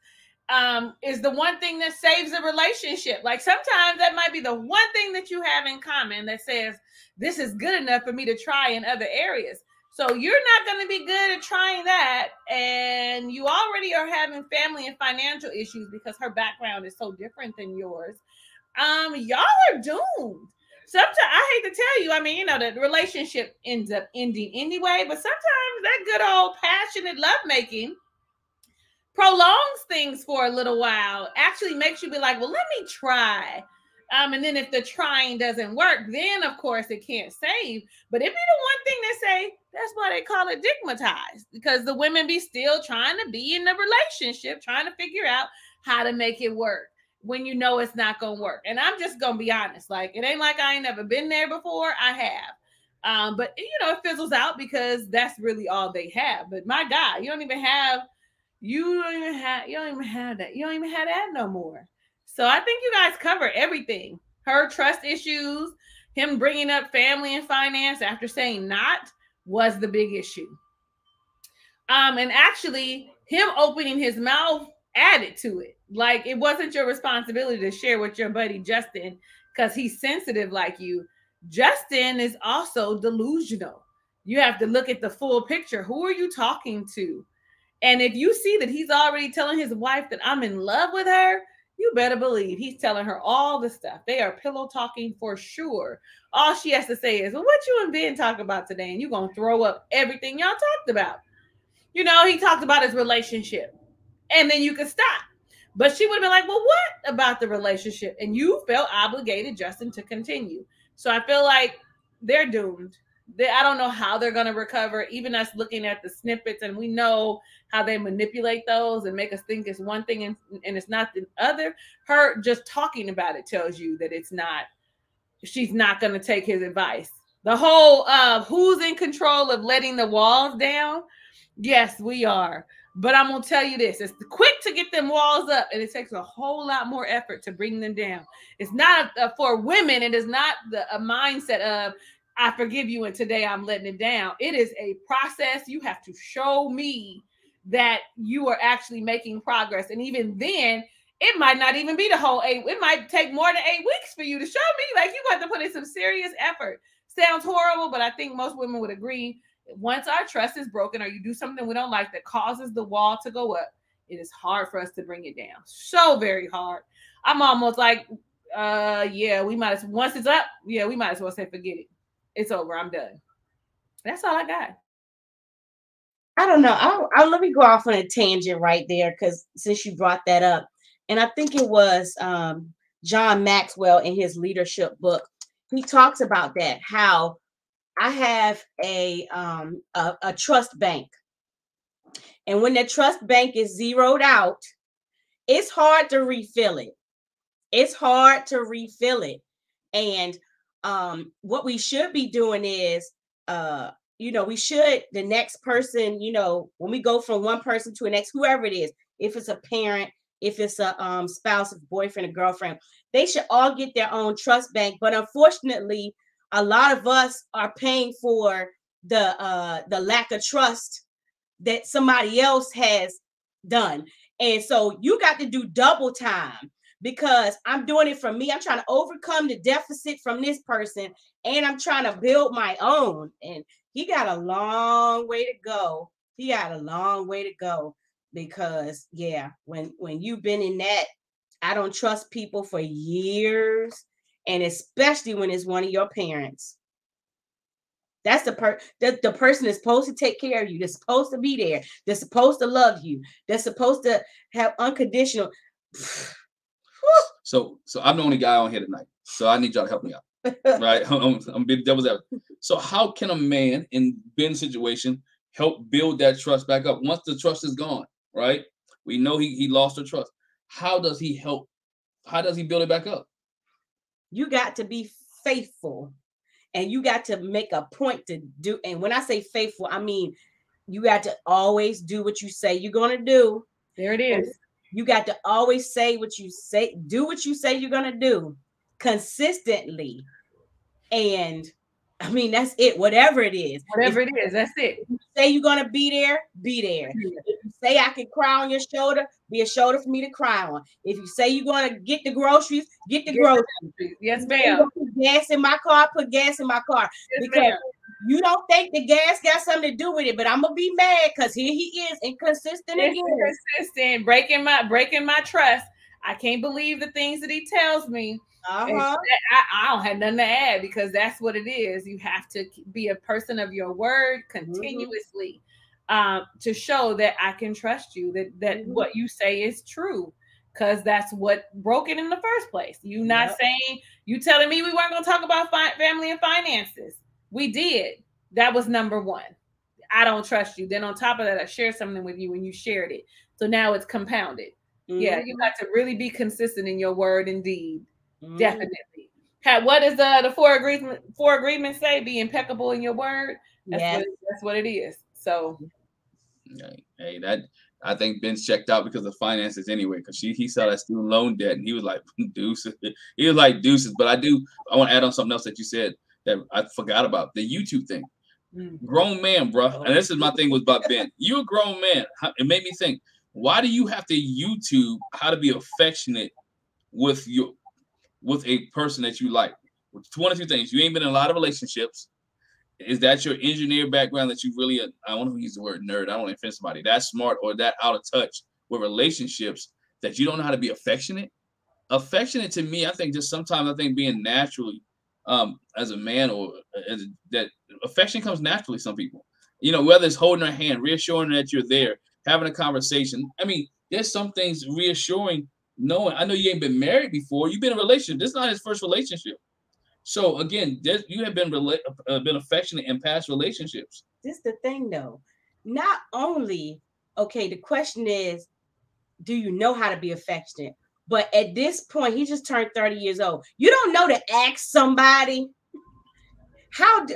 is the one thing that saves a relationship. Like sometimes that might be the one thing that you have in common that says, this is good enough for me to try in other areas. So you're not going to be good at trying that, and you already are having family and financial issues because her background is so different than yours. Y'all are doomed. Sometimes, I hate to tell you, the relationship ends up ending anyway, but sometimes that good old passionate lovemaking prolongs things for a little while, actually makes you be like, well, let me try. And then if the trying doesn't work, then of course it can't save. But it'd be the one thing they say, that's why they call it digmatized, because the women be still trying to be in the relationship, trying to figure out how to make it work when it's not going to work. And I'm just going to be honest. Like, it ain't like I ain't never been there before. I have. But it fizzles out because that's really all they have. But my God, you don't even have that. You don't even have that no more. So I think you guys cover everything. Her trust issues, him bringing up family and finance after saying not, was the big issue. And actually him opening his mouth added to it. Like, it wasn't your responsibility to share with your buddy Justin because he's sensitive like you. Justin is also delusional. You have to look at the full picture. Who are you talking to? And if you see that he's already telling his wife that I'm in love with her, You better believe he's telling her all the stuff. They are pillow talking for sure. All she has to say is, well, what you and Ben talk about today? And you're going to throw up everything y'all talked about. You know, he talked about his relationship. And then you could stop. But she would have been like, well, what about the relationship? And you felt obligated, Justin, to continue. So I feel like they're doomed. I don't know how they're going to recover, even us looking at the snippets, and we know how they manipulate those and make us think it's one thing and it's not the other. Her just talking about it tells you that it's not, she's not going to take his advice. The whole who's in control of letting the walls down? Yes, we are. But I'm going to tell you this. It's quick to get them walls up, and it takes a whole lot more effort to bring them down. It's not for women. It is not a mindset of, I forgive you, and today I'm letting it down. It is a process. You have to show me that you are actually making progress. And even then, it might not even be the whole 8. It might take more than 8 weeks for you to show me. Like, you have to put in some serious effort. Sounds horrible, but I think most women would agree. Once our trust is broken, or you do something we don't like that causes the wall to go up, it is hard for us to bring it down. So very hard. I'm almost like, yeah, we might as once it's up, yeah, we might as well say forget it. It's over. I'm done. That's all I got. I don't know. I'll let me go off on a tangent right there, because since you brought that up, and I think it was John Maxwell in his leadership book, he talks about that, how I have a trust bank, and when the trust bank is zeroed out, it's hard to refill it. It's hard to refill it. And what we should be doing is, we should, the next person, when we go from one person to the next, whoever it is, if it's a parent, if it's a spouse, boyfriend, or girlfriend, they should all get their own trust bank. But unfortunately, a lot of us are paying for the lack of trust that somebody else has done. And so you got to do double time, because I'm doing it for me. I'm trying to overcome the deficit from this person, and I'm trying to build my own. And he got a long way to go. He got a long way to go, because yeah, when you've been in that, I don't trust people for years, and especially when it's one of your parents. That's the person is supposed to take care of you. They're supposed to be there. They're supposed to love you. They're supposed to have unconditional. So I'm the only guy on here tonight, so I need y'all to help me out, right? I'm being devil's advocate. So how can a man in Ben's situation help build that trust back up once the trust is gone, right? We know he lost the trust. How does he help? How does he build it back up? You got to be faithful, and you got to make a point to do. And when I say faithful, I mean you got to always do what you say you're going to do. There it is. You got to always say what you say, do what you say you're going to do consistently. And I mean, that's it. Whatever it is. Whatever it is, that's it. If you say you're going to be there, be there. If you say I can cry on your shoulder, be a shoulder for me to cry on. If you say you're going to get the groceries, get the groceries. Yes, ma'am. Put gas in my car, put gas in my car. Yes, because ma'am. you don't think the gas got something to do with it, but I'm gonna be mad because here he is, inconsistent again. Inconsistent, breaking my trust. I can't believe the things that he tells me. I don't have nothing to add, because that's what it is. You have to be a person of your word continuously, to show that I can trust you, that what you say is true, because that's what broke it in the first place. You not saying, you telling me we weren't going to talk about family and finances. We did. That was number one. I don't trust you. Then on top of that, I shared something with you and you shared it. So now it's compounded. Yeah, you got to really be consistent in your word and deed. Definitely. What does the four agreements say? Be impeccable in your word. That's what it is. So, hey, that I think Ben's checked out because of finances anyway. Because he saw that student loan debt and he was like deuces. He was like deuces. But I want to add on something else that you said that I forgot about, the YouTube thing. Grown man, bro. And this is my thing was about Ben. You're a grown man. It made me think, why do you have to YouTube how to be affectionate with a person that you like? One of two things. You ain't been in a lot of relationships. Is that your engineer background that you really, I want to use the word nerd, I don't want to offend somebody, that smart or that out of touch with relationships that you don't know how to be affectionate? affectionate to me, I think just sometimes I think being naturally, as a man or that affection comes naturally. Some people, whether it's holding her hand, reassuring her that you're there, having a conversation. I mean, there's some things reassuring. Knowing, I know you ain't been married before. You've been in a relationship. This is not his first relationship. So again, you have been affectionate in past relationships. This is the thing, though. Not only, okay, the question is, do you know how to be affectionate? But at this point, he just turned 30 years old. You don't know to ask somebody, how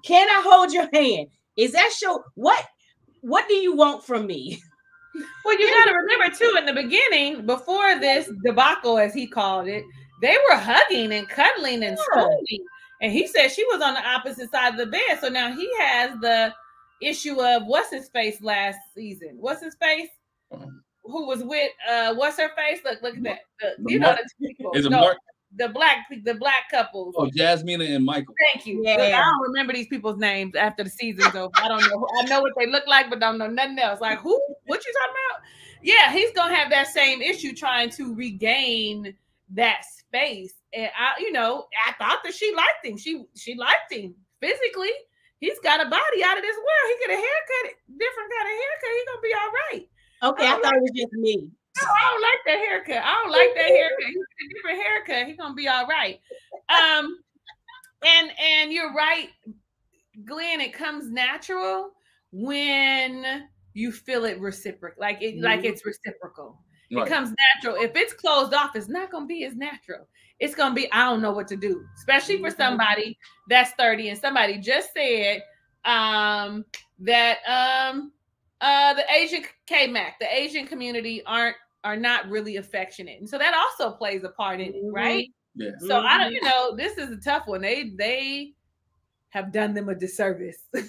can I hold your hand? Is that what do you want from me? Well, you got to remember too, in the beginning, before this debacle, as he called it, they were hugging and cuddling and spooning. And he said she was on the opposite side of the bed. So now he has the issue of what's his face last season. What's his face? Who was with what's her face? Look at that. The people. Is it Mark? The black couple. Oh, Jasmine and Michael. Thank you. Yeah. I don't remember these people's names after the season's over. I don't know. I know what they look like, but don't know nothing else. Like who? What you talking about? Yeah, he's gonna have that same issue trying to regain that space. And I thought that she liked him. She liked him physically. He's got a body out of this world. He get a haircut, different kind of haircut. He's gonna be all right. Okay, I thought it was just me. No, I don't like that haircut. I don't like that haircut. He's a different haircut. He's gonna be all right. And you're right, Glenn. It comes natural when you feel it reciprocal, like it's reciprocal. Right. It comes natural. If it's closed off, it's not gonna be as natural. It's gonna be, I don't know what to do, especially for somebody that's 30. And somebody just said that the Asian K-Mac, the Asian community are not really affectionate, and so that also plays a part in it, right? Yeah. So I don't, this is a tough one. They have done them a disservice. I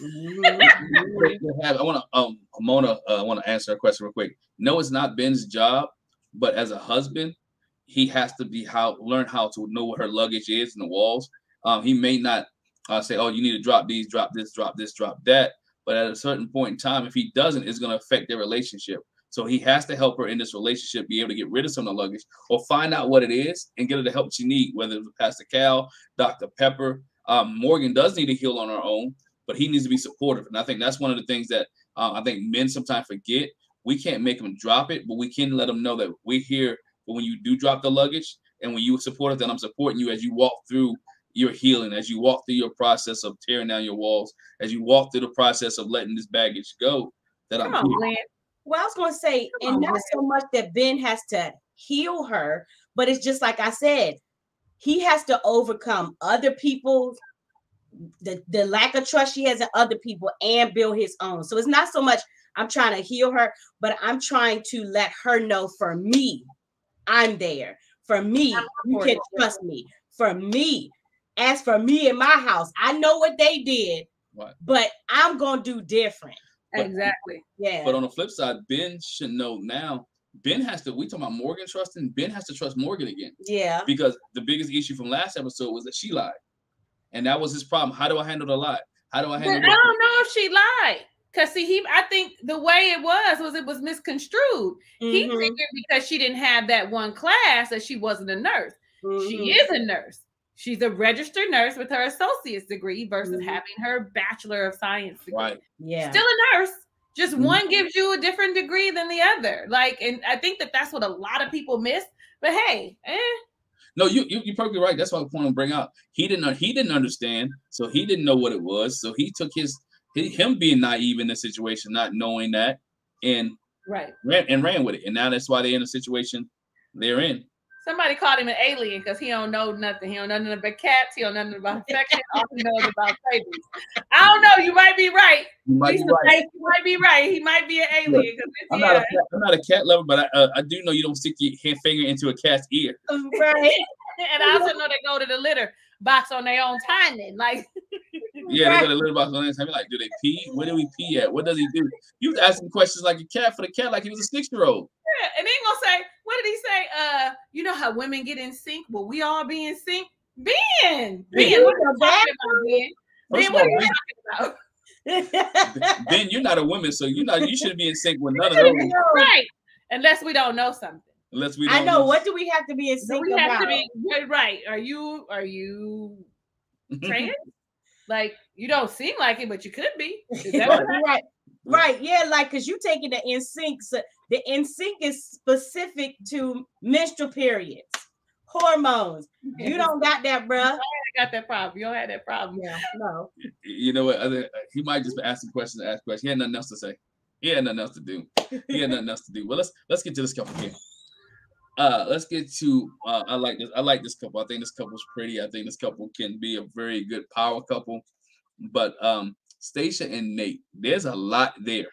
want to Mona, I want to answer a question real quick. No, it's not Ben's job, but as a husband, he has to learn how to know what her luggage is in the walls. He may not say, "Oh, you need to drop these, drop this, drop this, drop that." But at a certain point in time, if he doesn't, it's going to affect their relationship. So he has to help her in this relationship be able to get rid of some of the luggage or find out what it is and get her the help she needs, whether it's Pastor Cal, Dr. Pepper. Morgan does need to heal on her own, but he needs to be supportive. And I think that's one of the things that I think men sometimes forget. We can't make them drop it, but we can let them know that we're here for when you do drop the luggage, and when you support it, then I'm supporting you as you walk through your healing, as you walk through your process of tearing down your walls, as you walk through the process of letting this baggage go. That I'm here. Well, I was going to say, and not so much that Ben has to heal her, but it's just like I said, he has to overcome other people, the lack of trust she has in other people, and build his own. So it's not so much I'm trying to heal her, but I'm trying to let her know, for me, I'm there. For me, you can trust me. For me, as for me in my house, I know what they did, but I'm going to do different. Exactly. Yeah. But on the flip side, Ben should know now. Ben has to, we talking about Morgan trusting, Ben has to trust Morgan again. Yeah. Because the biggest issue from last episode was that she lied. And that was his problem. How do I handle the lie? How do I handle it? I don't know if she lied. Because see, I think the way it was misconstrued. Mm-hmm. He figured because she didn't have that one class that she wasn't a nurse. Mm-hmm. She is a nurse. She's a registered nurse with her associate's degree versus having her Bachelor of Science degree. Right. Yeah. Still a nurse. Just one gives you a different degree than the other. Like, and I think that's what a lot of people miss. But hey, No, you're perfectly right. That's what I want to bring out. He didn't understand, so he didn't know what it was. So he took him being naive in the situation, not knowing that, and ran with it. And now that's why they're in the situation they're in. Somebody called him an alien because he don't know nothing. He don't know nothing about cats. He don't know nothing about affection. All he knows about babies. I don't know. You might be right. You might be right. He might be an alien. I'm not a cat lover, but I do know you don't stick your finger into a cat's ear. Right. And I also know they go to the litter box on their own timing. Like, yeah, they go to the litter box on their own timing. Like, do they pee? Where do we pee at? What does he do? You was asking questions like a cat for the cat, like he was a 6-year-old. Yeah, and then gonna say, what did he say? You know how women get in sync? Will we all be in sync? Ben, what are you talking about, Ben? Ben, what are you talking about? Ben, you're not a woman, so you shouldn't be in sync with none of those. Right. Unless we don't know something. Unless we I don't know. know. What do we have to be in So sync we have about? to be right. Are you trans? Like, you don't seem like it, but you could be. Is that what Right. Right. Yeah, like because you taking the NSYNC. So the NSYNC is specific to menstrual periods, hormones. You don't got that, bruh. I got that problem. You don't have that problem. Yeah, no. You know what? He might just be asking questions to ask questions. He had nothing else to say. He had nothing else to do. He had nothing else to do. Well, let's get to this couple here. Let's get to I like this. I like this couple. I think this couple's pretty. I think this couple can be a very good power couple. But Stacia and Nate, there's a lot there.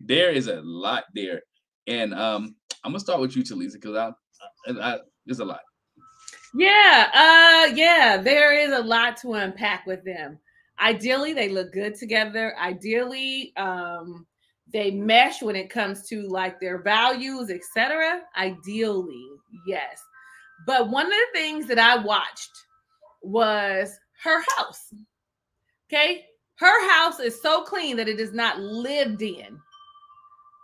There is a lot there. And I'm gonna start with you, Talisa, because there's a lot. Yeah, there is a lot to unpack with them. Ideally, they look good together. Ideally, they mesh when it comes to like their values, etc. Ideally, yes. But one of the things that I watched was her house. Okay, her house is so clean that it is not lived in.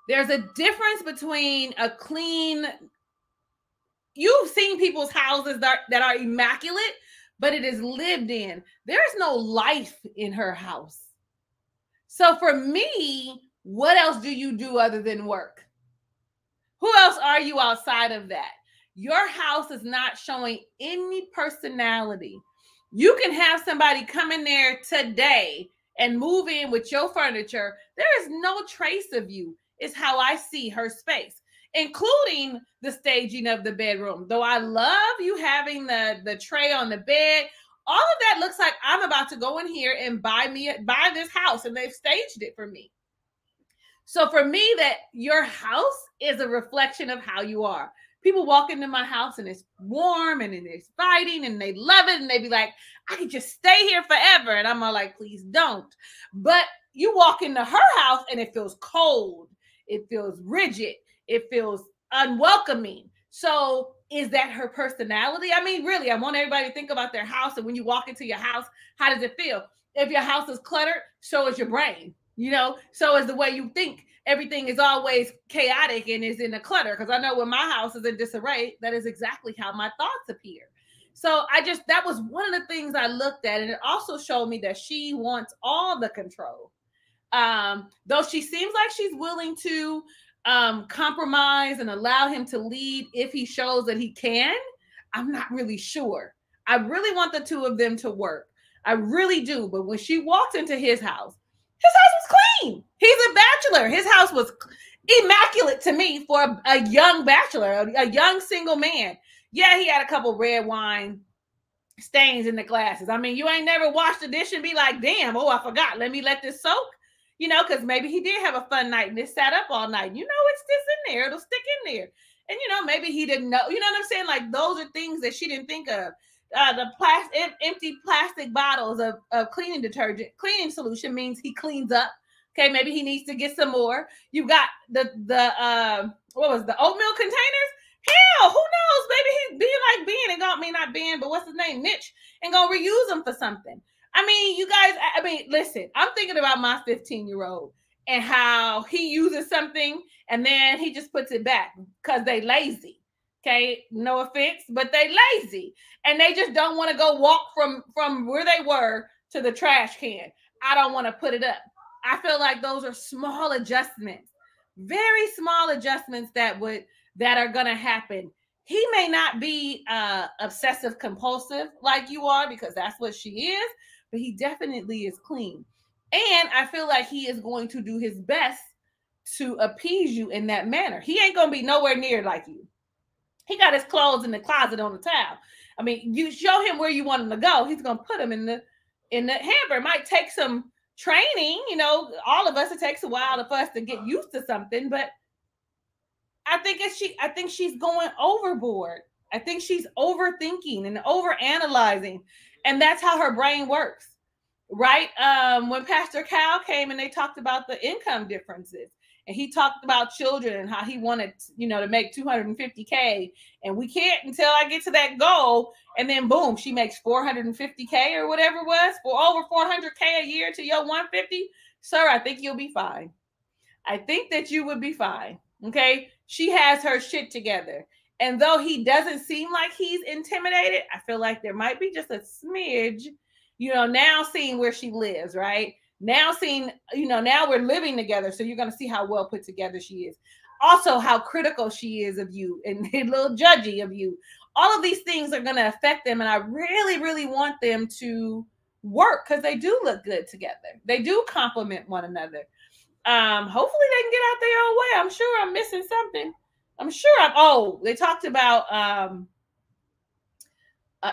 There's a difference between a clean. You've seen people's houses that are immaculate, but it is lived in. There's no life in her house. So for me, what else do you do other than work? Who else are you outside of that? Your house is not showing any personality. You can have somebody come in there today and move in with your furniture. There is no trace of you, is how I see her space, including the staging of the bedroom. Though I love you having the tray on the bed, all of that looks like I'm about to go in here and buy this house, and they've staged it for me. So for me, that your house is a reflection of how you are. People walk into my house and it's warm and it's inviting and they love it and they be like, I could just stay here forever. And I'm all like, please don't. But you walk into her house and it feels cold. It feels rigid. It feels unwelcoming. So is that her personality? I mean, really, I want everybody to think about their house. And when you walk into your house, how does it feel? If your house is cluttered, so is your brain. So is the way you think. Everything is always chaotic and is in a clutter. Because I know when my house is in disarray, that is exactly how my thoughts appear. So that was one of the things I looked at. And it also showed me that she wants all the control. Though she seems like she's willing to compromise and allow him to lead if he shows that he can, I'm not really sure. I really want the two of them to work. I really do. But when she walked into his house was clean. He's a bachelor. His house was immaculate to me for a young bachelor, a young single man. Yeah, he had a couple red wine stains in the glasses. I mean, you ain't never washed the dish and be like, damn, I forgot. Let this soak. Because maybe he did have a fun night and it sat up all night. It's this in there. It'll stick in there. And, maybe he didn't know. You know what I'm saying? Like, those are things that she didn't think of. The empty plastic bottles of cleaning solution means he cleans up. Okay, maybe he needs to get some more. You got the oatmeal containers? Hell, who knows? Maybe he's being like Ben and gonna not Ben, but what's his name? Mitch, and gonna reuse them for something. I mean, you guys, listen, I'm thinking about my 15-year-old and how he uses something and then he just puts it back because they lazy. Okay, no offense, but they lazy and they just don't want to go walk from where they were to the trash can. I don't want to put it up. I feel like those are small adjustments, very small adjustments that are going to happen. He may not be obsessive compulsive like you are because that's what she is, but he definitely is clean. And I feel like he is going to do his best to appease you in that manner. He ain't going to be nowhere near like you. He got his clothes in the closet on the towel. I mean, you show him where you want him to go. He's going to put them in the hamper. It might take some training. All of us, it takes a while for us to get used to something. But I think she's going overboard. I think she's overthinking and overanalyzing. And that's how her brain works, right? When Pastor Cal came and they talked about the income differences. And he talked about children and how he wanted, to make $250K. And we can't until I get to that goal. And then boom, she makes $450K or whatever it was, for over $400K a year to your $150. Sir, I think you'll be fine. I think that you would be fine. Okay, she has her shit together. And though he doesn't seem like he's intimidated, I feel like there might be just a smidge, now seeing where she lives, right? Now seeing, now we're living together. So you're going to see how well put together she is. Also, how critical she is of you and a little judgy of you. All of these things are going to affect them. And I really, really want them to work because they do look good together. They do complement one another. Hopefully they can get out their own way. I'm sure I'm missing something. They talked about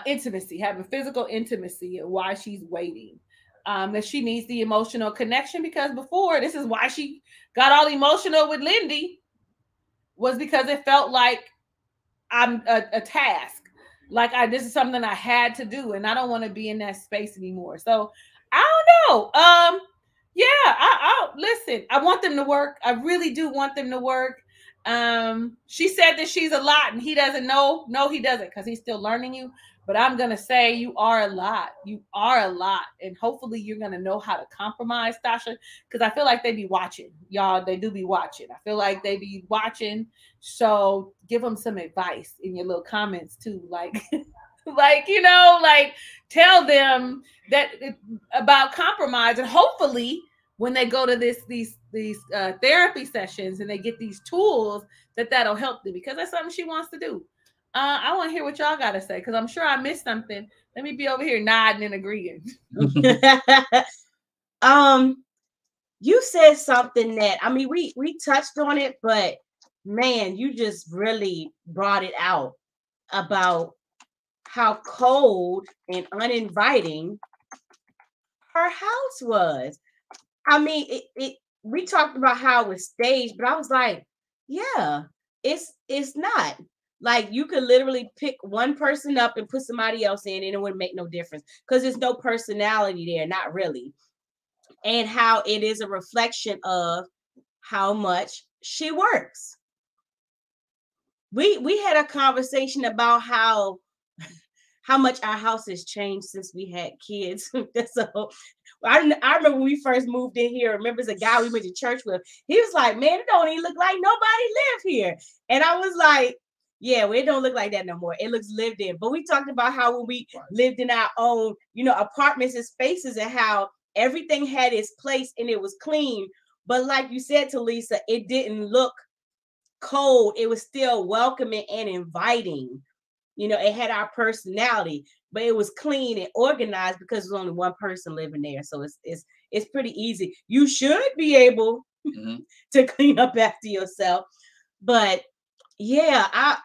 intimacy, having physical intimacy, and why she's waiting. That she needs the emotional connection because before, this is why she got all emotional with Lindy, was because it felt like I'm a task. Like this is something I had to do, and I don't want to be in that space anymore. So I don't know. Yeah, I listen. I want them to work. I really do want them to work. She said that she's a lot, and he doesn't know. No, he doesn't, because he's still learning you. But I'm gonna say you are a lot. You are a lot, and hopefully you're gonna know how to compromise, Tasha. Because I feel like they be watching, y'all. They do be watching. I feel like they be watching. So give them some advice in your little comments too, like, like tell them that about compromise, and hopefully when they go to these therapy sessions and they get these tools, that'll help them, because that's something she wants to do. I want to hear what y'all got to say, because I'm sure I missed something. Let me be over here nodding and agreeing. You said something that, I mean, we touched on it, but man, you just really brought it out about how cold and uninviting her house was. I mean, we talked about how it was staged, but I was like, yeah, it's not. Like, you could literally pick one person up and put somebody else in, and it wouldn't make no difference because there's no personality there, not really. And how it is a reflection of how much she works. We had a conversation about how much our house has changed since we had kids. So I remember when we first moved in here. Remember, there's a guy we went to church with. He was like, "Man, it don't even look like nobody live here." And I was like, "Yeah, well, it don't look like that no more. It looks lived in." But we talked about how when we lived in our own, apartments and spaces, and how everything had its place and it was clean. But like you said to Lisa, it didn't look cold. It was still welcoming and inviting. It had our personality, but it was clean and organized because there's only one person living there. So it's pretty easy. You should be able to clean up after yourself. But yeah, I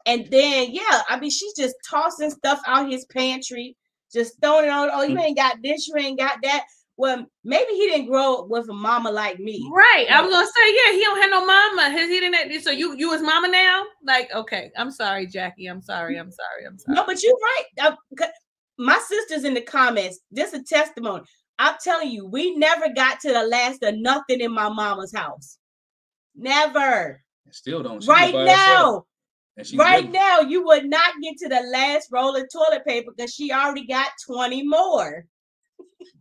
mean, she's just tossing stuff out his pantry, just throwing it on. Oh, you ain't got this, you ain't got that. Well, maybe he didn't grow up with a mama like me. Right. I was gonna say, yeah, he don't have no mama. He didn't. So you his mama now? Like, okay. I'm sorry, Jackie. I'm sorry. No, but you're right. My sister's in the comments. This is a testimony. I'm telling you, we never got to the last of nothing in my mama's house. Never. Still don't. Right now. Right now, you would not get to the last roll of toilet paper because she already got 20 more.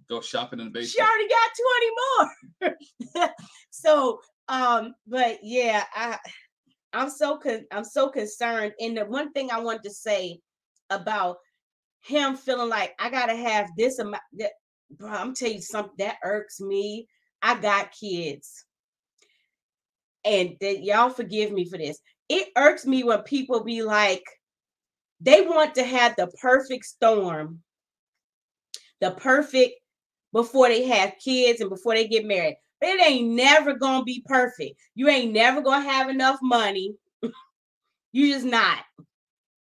Go shopping in the basement. She already got 20 more. So, but yeah, I'm so concerned. And the one thing I wanted to say about him feeling like I gotta have this amount, bro, I'm telling you something that irks me. I got kids, and that y'all forgive me for this. It irks me when people be like, they want to have the perfect storm, before they have kids and before they get married. But it ain't never gonna be perfect. You ain't never gonna have enough money. You just not.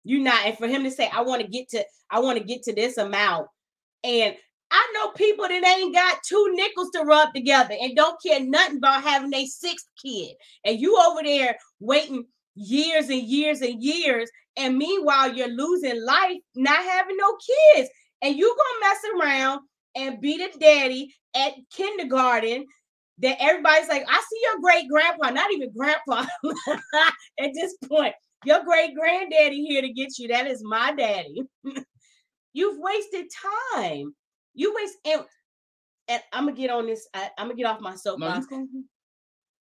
You're not. And for him to say, I want to get to this amount. And I know people that ain't got 2 nickels to rub together and don't care nothing about having their 6th kid. And you over there waiting years and years and years. And meanwhile, you're losing life, not having no kids. And you gonna mess around and be the daddy at kindergarten that everybody's like, I see your great grandpa, not even grandpa at this point. Your great granddaddy here to get you. That is my daddy. You've wasted time. You waste, and I'm gonna get on this. I'm gonna get off my soapbox.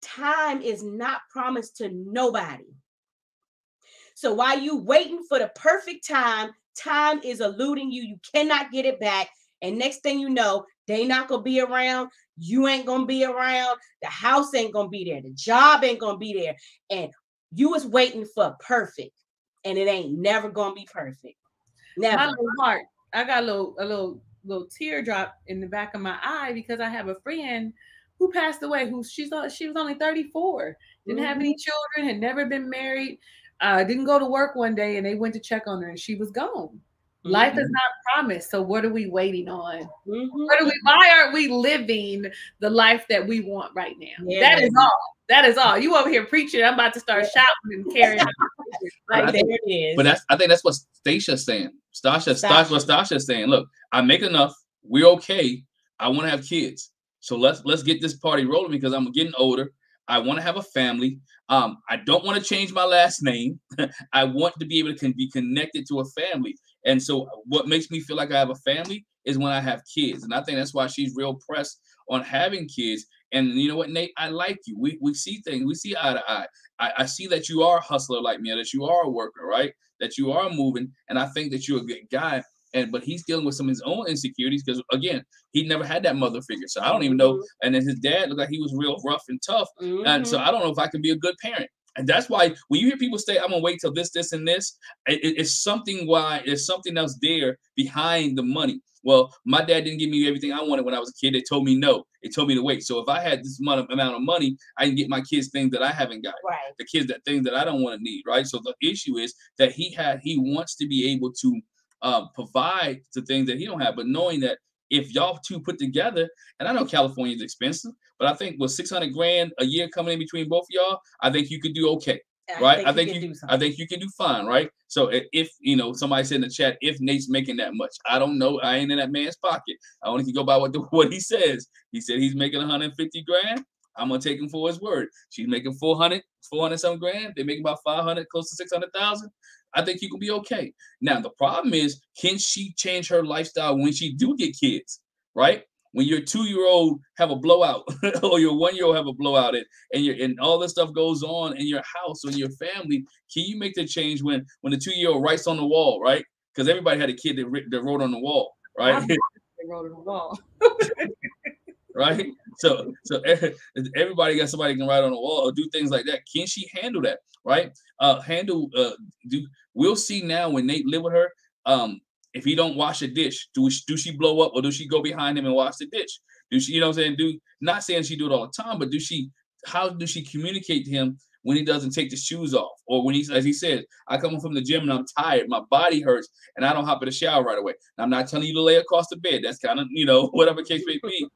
time is not promised to nobody. So while you waiting for the perfect time, time is eluding you. You cannot get it back. And next thing you know, they not going to be around. You ain't going to be around. The house ain't going to be there. The job ain't going to be there. And you was waiting for perfect. And it ain't never going to be perfect. Never. My little heart, I got a little teardrop in the back of my eye because I have a friend who passed away. She was only 34, didn't have any children, had never been married. Didn't go to work one day, and they went to check on her, and she was gone. Life is not promised. So what are we waiting on? Why aren't we living the life that we want right now? Yeah. That is all. That is all. You over here preaching. I'm about to start shouting and carrying on. Like, there it is. But I think that's what Stacia's saying. Stasha's saying, look, I make enough. We're okay. I want to have kids. So let's get this party rolling because I'm getting older. I want to have a family. I don't want to change my last name. I want to be able to be connected to a family. And so what makes me feel like I have a family is when I have kids. And I think that's why she's real pressed on having kids. And you know what, Nate, I like you. We see things. We see eye to eye. I see that you are a hustler like me, that you are a worker, right? That you are moving. And I think that you're a good guy. But he's dealing with some of his own insecurities because, again, he never had that mother figure. So I don't even know. And then his dad looked like he was real rough and tough. And so I don't know if I can be a good parent. And that's why when you hear people say, I'm going to wait till this, and this, it's something why there's something else there behind the money. Well, my dad didn't give me everything I wanted when I was a kid. They told me no. They told me to wait. So if I had this amount of money, I can get my kids things that I haven't got. Right. The kids things that I don't want to need. Right. So the issue is that he wants to be able to provide the things that he don't have, but knowing that if y'all two put together, and I know California is expensive, but I think with $600,000 a year coming in between both of y'all, I think you could do okay, right? I think you can do fine, right? So if somebody said in the chat, if Nate's making that much, I don't know. I ain't in that man's pocket. I only can go by what he says. He said he's making $150,000. I'm gonna take him for his word. She's making 400 some grand. They make about 500, close to 600,000. I think you can be okay. Now the problem is, can she change her lifestyle when she do get kids? Right? When your 2-year-old have a blowout, or your 1-year-old have a blowout, and all this stuff goes on in your house or in your family, can you make the change when the 2-year-old writes on the wall, right? Because everybody had a kid that wrote on the wall, right? They wrote on the wall. Right? So everybody got somebody can write on the wall or do things like that. Can she handle that? Right? We'll see now when Nate live with her. If he don't wash a dish, do she blow up or do she go behind him and wash the dish? Do she, what I'm saying? Not saying she do it all the time, but how does she communicate to him when he doesn't take the shoes off? Or when as he says, I come from the gym and I'm tired, my body hurts, and I don't hop in the shower right away. Now, I'm not telling you to lay across the bed. That's kind of, whatever case may be.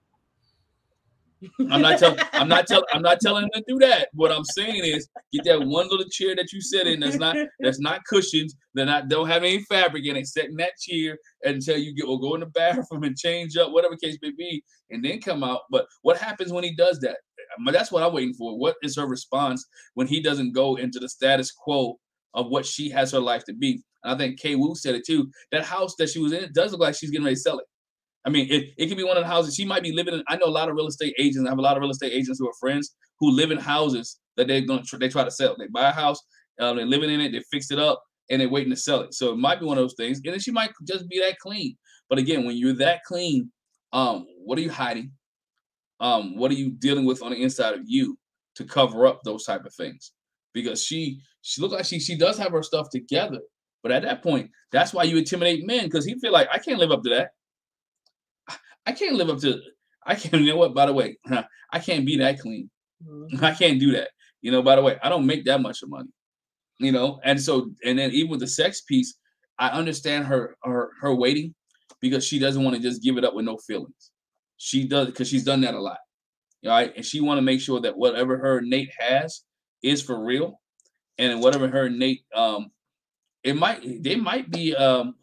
I'm not telling him to do that. What I'm saying is get that one little chair that you sit in that's not cushions, that don't have any fabric in it. Sit in that chair until you go in the bathroom and change up, whatever case may be, and then come out. But what happens when he does that? That's what I'm waiting for. What is her response when he doesn't go into the status quo of what she has her life to be? And I think Kay Wu said it too. That house that she was in, it does look like she's getting ready to sell it. I mean, it could be one of the houses she might be living in. I know a lot of real estate agents. I have a lot of real estate agents who are friends who live in houses that they try to sell. They buy a house, they're living in it, they fix it up, and they're waiting to sell it. So it might be one of those things. And then she might just be that clean. But again, when you're that clean, what are you hiding? What are you dealing with on the inside of you to cover up those type of things? Because she looks like she does have her stuff together. But at that point, that's why you intimidate men, because he feel like, I can't live up to that. I can't live up to. I can't. You know what? By the way, I can't be that clean. I can't do that. By the way, I don't make that much of money. And then even with the sex piece, I understand her waiting because she doesn't want to just give it up with no feelings. She does because she's done that a lot, right? And she want to make sure that whatever her Nate has is for real, and whatever her Nate they might be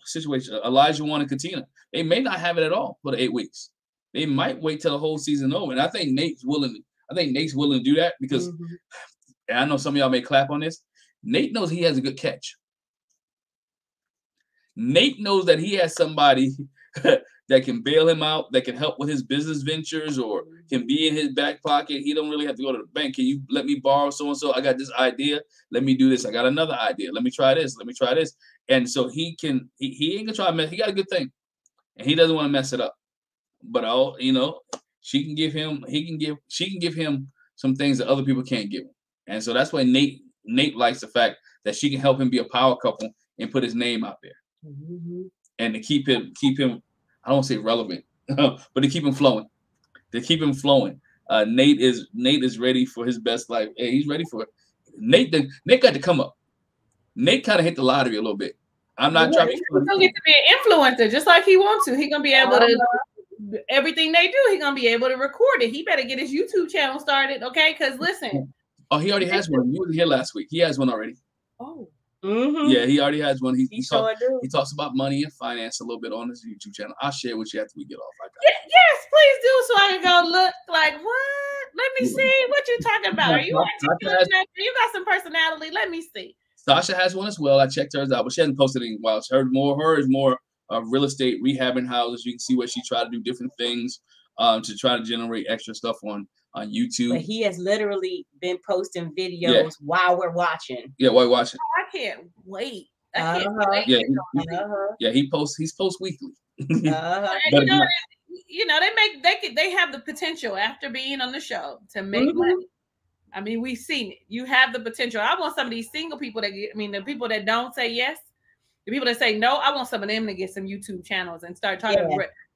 situation. Elijah Wan and Katina. They may not have it at all for the 8 weeks. They might wait till the whole season over. And I think Nate's willing to do that because, and I know some of y'all may clap on this. Nate knows he has a good catch. Nate knows that he has somebody that can bail him out, that can help with his business ventures or can be in his back pocket. He don't really have to go to the bank. Can you let me borrow so-and-so? I got this idea. Let me do this. I got another idea. Let me try this. Let me try this. And so he ain't gonna try to mess. He got a good thing and he doesn't want to mess it up. But she can give him some things that other people can't give him. And so that's why Nate likes the fact that she can help him be a power couple and put his name out there. And to keep him, I don't want to say relevant, but to keep him flowing. Nate is ready for his best life. Hey, he's ready for it. Nate got to come up. Nate kind of hit the lottery a little bit. I'm not trying to. He's gonna get to be an influencer just like he wants to. He's gonna be able to everything they do. He's gonna be able to record it. He better get his YouTube channel started, okay? Because listen. Oh, he already has one. You were here last week. He has one already. Oh. Yeah, he already has one. He talks about money and finance a little bit on his YouTube channel. I'll share with you after we get off. Yes, please do, so I can go look like what? Let me see what you're talking about. Are you you got some personality? Let me see. Sasha has one as well. I checked hers out, but she hasn't posted any while. Her is more real estate, rehabbing houses. You can see where she tried to do different things to try to generate extra stuff on YouTube. But he has literally been posting videos while we're watching. Yeah, while we're watching. Oh, I can't wait. I can't wait. Yeah, he posts weekly. They have the potential after being on the show to make money. I mean, we've seen it. You have the potential. I want some of these single people the people that don't say yes, the people that say no, I want some of them to get some YouTube channels and start talking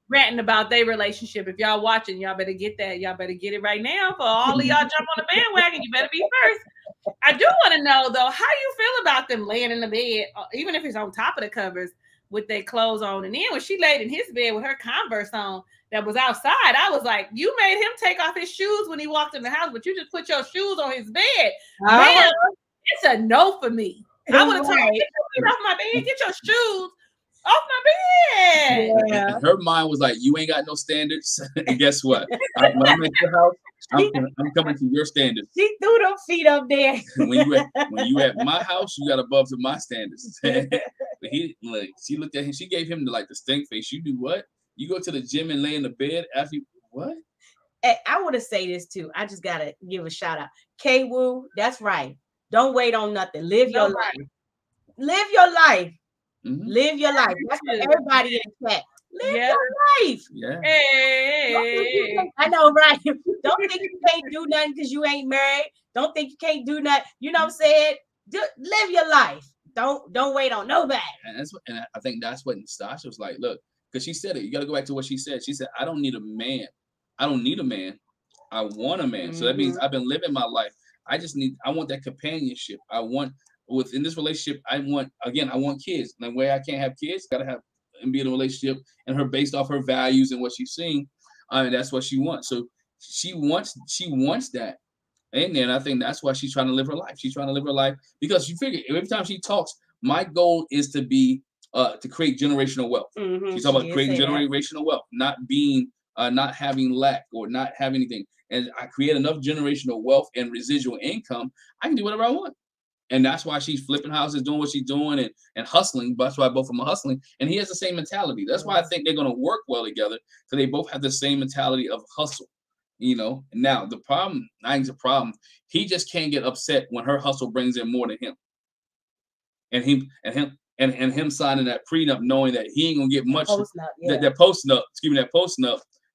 ranting about their relationship. If y'all watching, y'all better get that. Y'all better get it right now. For all of y'all jump on the bandwagon, you better be first. I do want to know though, how you feel about them laying in the bed, even if it's on top of the covers with their clothes on. And then when she laid in his bed with her Converse on that was outside, I was like, you made him take off his shoes when he walked in the house, but you just put your shoes on his bed. Man, it's a no for me. I would have told him, get your feet off my bed, get your shoes off my bed. Yeah. Her mind was like, you ain't got no standards. And guess what? When I'm at your house, I'm coming to your standards. She threw them feet up there. when you at my house, you got above to my standards. But she looked at him. She gave him the stink face. You do what? You go to the gym and lay in the bed after you what? Hey, I want to say this too. I just gotta give a shout out. K-Woo, that's right. Don't wait on nothing. Live your life. Live your life. Live your life. That's what everybody in the chat. Live your life. Yeah. Hey. I know, right? Don't think you can't do nothing because you ain't married. Don't think you can't do nothing. You know what I'm saying? Live your life. Don't wait on nobody. And I think that's what Stasha was like. Look, because she said it. You got to go back to what she said. She said, I don't need a man. I don't need a man. I want a man. So that means I've been living my life. I want that companionship. Within this relationship, I want kids. And the way I can't have kids, gotta have and be in a relationship and her based off her values and what she's seeing. And that's what she wants. So she wants that. And then I think that's why she's trying to live her life. She's trying to live her life because you figure every time she talks, my goal is to be to create generational wealth. She's talking about creating generational wealth, not having lack or not having anything. And I create enough generational wealth and residual income, I can do whatever I want. And that's why she's flipping houses, doing what she's doing and hustling. That's why both of them are hustling. And he has the same mentality. That's why I think they're going to work well together because they both have the same mentality of hustle. Now the problem, I think the problem, he just can't get upset when her hustle brings in more than him. And him signing that prenup, knowing that he ain't gonna get much. That posting up,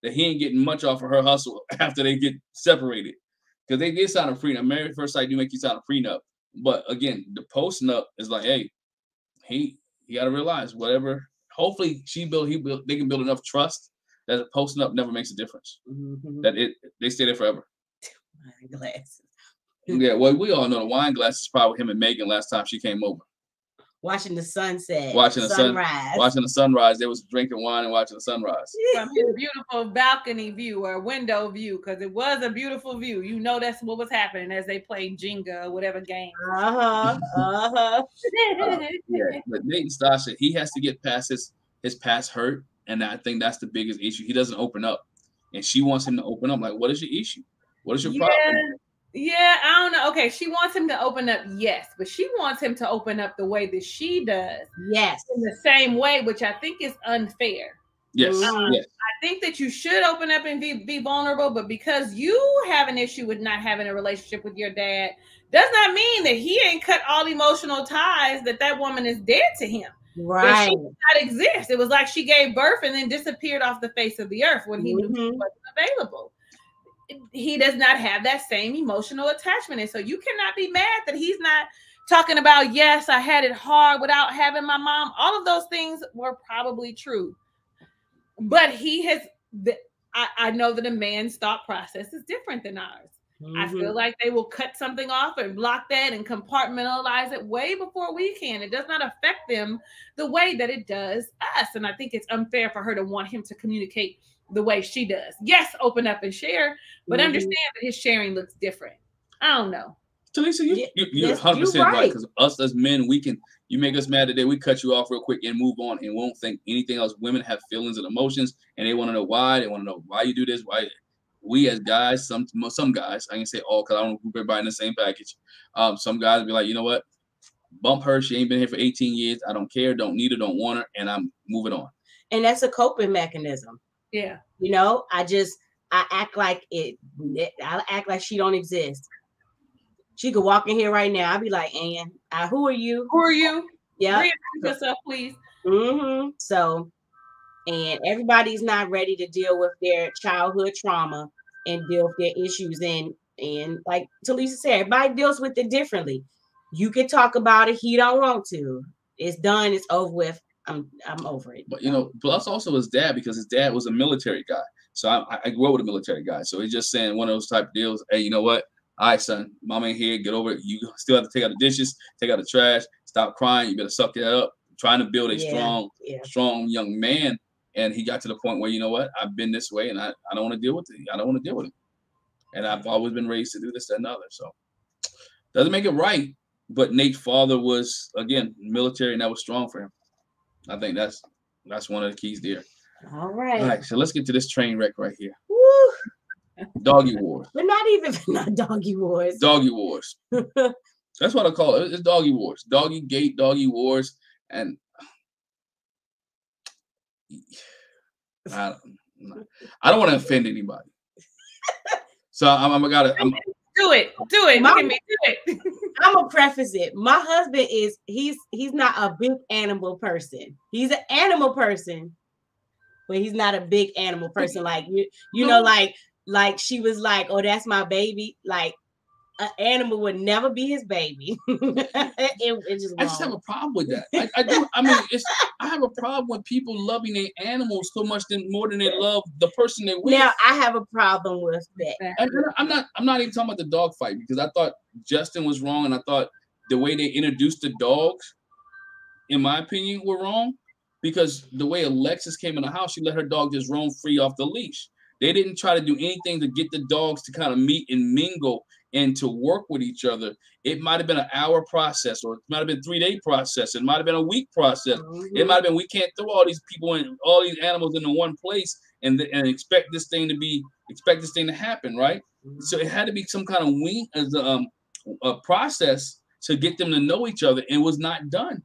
that he ain't getting much off of her hustle after they get separated, because they did sign a prenup. Married at first sight do make you sign a prenup, but again, the posting up is like, hey, he got to realize whatever. Hopefully, they can build enough trust that posting up never makes a difference. That they stay there forever. Wine glasses. Yeah, well, we all know the wine glasses is probably him and Megan last time she came over. Watching the sunset, watching the sunrise. Watching the sunrise. They was drinking wine and watching the sunrise. From his beautiful balcony view or window view, because it was a beautiful view. You know that's what was happening as they played Jenga or whatever game. Yeah, but Nate and Stasha, he has to get past his past hurt, and I think that's the biggest issue. He doesn't open up, and she wants him to open up. Like, what is your issue? What is your problem? Yeah, I don't know. Okay, she wants him to open up, yes, but she wants him to open up the way that she does. Yes. In the same way, which I think is unfair. Yes. Yes. I think that you should open up and be vulnerable, but because you have an issue with not having a relationship with your dad, does not mean that he ain't cut all emotional ties, that woman is dead to him. Right. That she did not exist. It was like she gave birth and then disappeared off the face of the earth when he knew she wasn't available. He does not have that same emotional attachment. And so you cannot be mad that he's not talking about, yes, I had it hard without having my mom. All of those things were probably true. But he has, I know that a man's thought process is different than ours. I feel like they will cut something off and block that and compartmentalize it way before we can. It does not affect them the way that it does us. And I think it's unfair for her to want him to communicate the way she does. Yes, open up and share, but understand that his sharing looks different. I don't know. Talisa, you're 100% right. Because us as men, you make us mad today, we cut you off real quick and move on and won't think anything else. Women have feelings and emotions, and they want to know why. They want to know why you do this, why. We as guys, some guys, I can say all because I don't group everybody in the same package. Some guys be like, you know what? Bump her. She ain't been here for 18 years. I don't care. Don't need her. Don't want her. And I'm moving on. And that's a coping mechanism. Yeah. You know, I act like I act like she don't exist. She could walk in here right now. I'd be like, Ann, who are you? Who are you? Yeah. Reintroduce yourself, please. So, and everybody's not ready to deal with their childhood trauma and deal with their issues. And like Talisa said, everybody deals with it differently. You can talk about it. He don't want to. It's done. It's over with. I'm over it. But, you know, plus also his dad, because his dad was a military guy. So I grew up with a military guy. So he's just saying one of those type of deals. Hey, you know what? All right, son, mama ain't here. Get over it. You still have to take out the dishes, take out the trash, stop crying. You better suck it up. Trying to build a strong young man. And he got to the point where, you know what? I've been this way and I don't want to deal with it. I don't want to deal with it. And I've always been raised to do this, that, and other. So doesn't make it right. But Nate's father was, again, military, and that was strong for him. I think that's one of the keys there. All right. All right. So let's get to this train wreck right here. Woo. Doggy wars. But not doggy wars. Doggy wars. That's what I call it. It's doggy wars. Doggy gate, doggy wars. And I don't want to offend anybody. So I'm do it. Do it. I'm gonna preface it. My husband he's not a big animal person. He's an animal person, but he's not a big animal person. Like you know, like she was like, oh, that's my baby. Like an animal would never be his baby. I just have a problem with that. I do. I mean, I have a problem with people loving their animals so much more than they love the person they with. Now I have a problem with that. And I'm not even talking about the dog fight, because I thought Justin was wrong, and I thought the way they introduced the dogs, in my opinion, were wrong, because the way Alexis came in the house, she let her dog just roam free off the leash. They didn't try to do anything to get the dogs to kind of meet and mingle and to work with each other. It might have been an hour process, or it might have been 3-day process. It might have been a week process. It might have been, we can't throw all these people and all these animals into one place and expect this thing to happen, right? So it had to be some kind of a process to get them to know each other, and it was not done.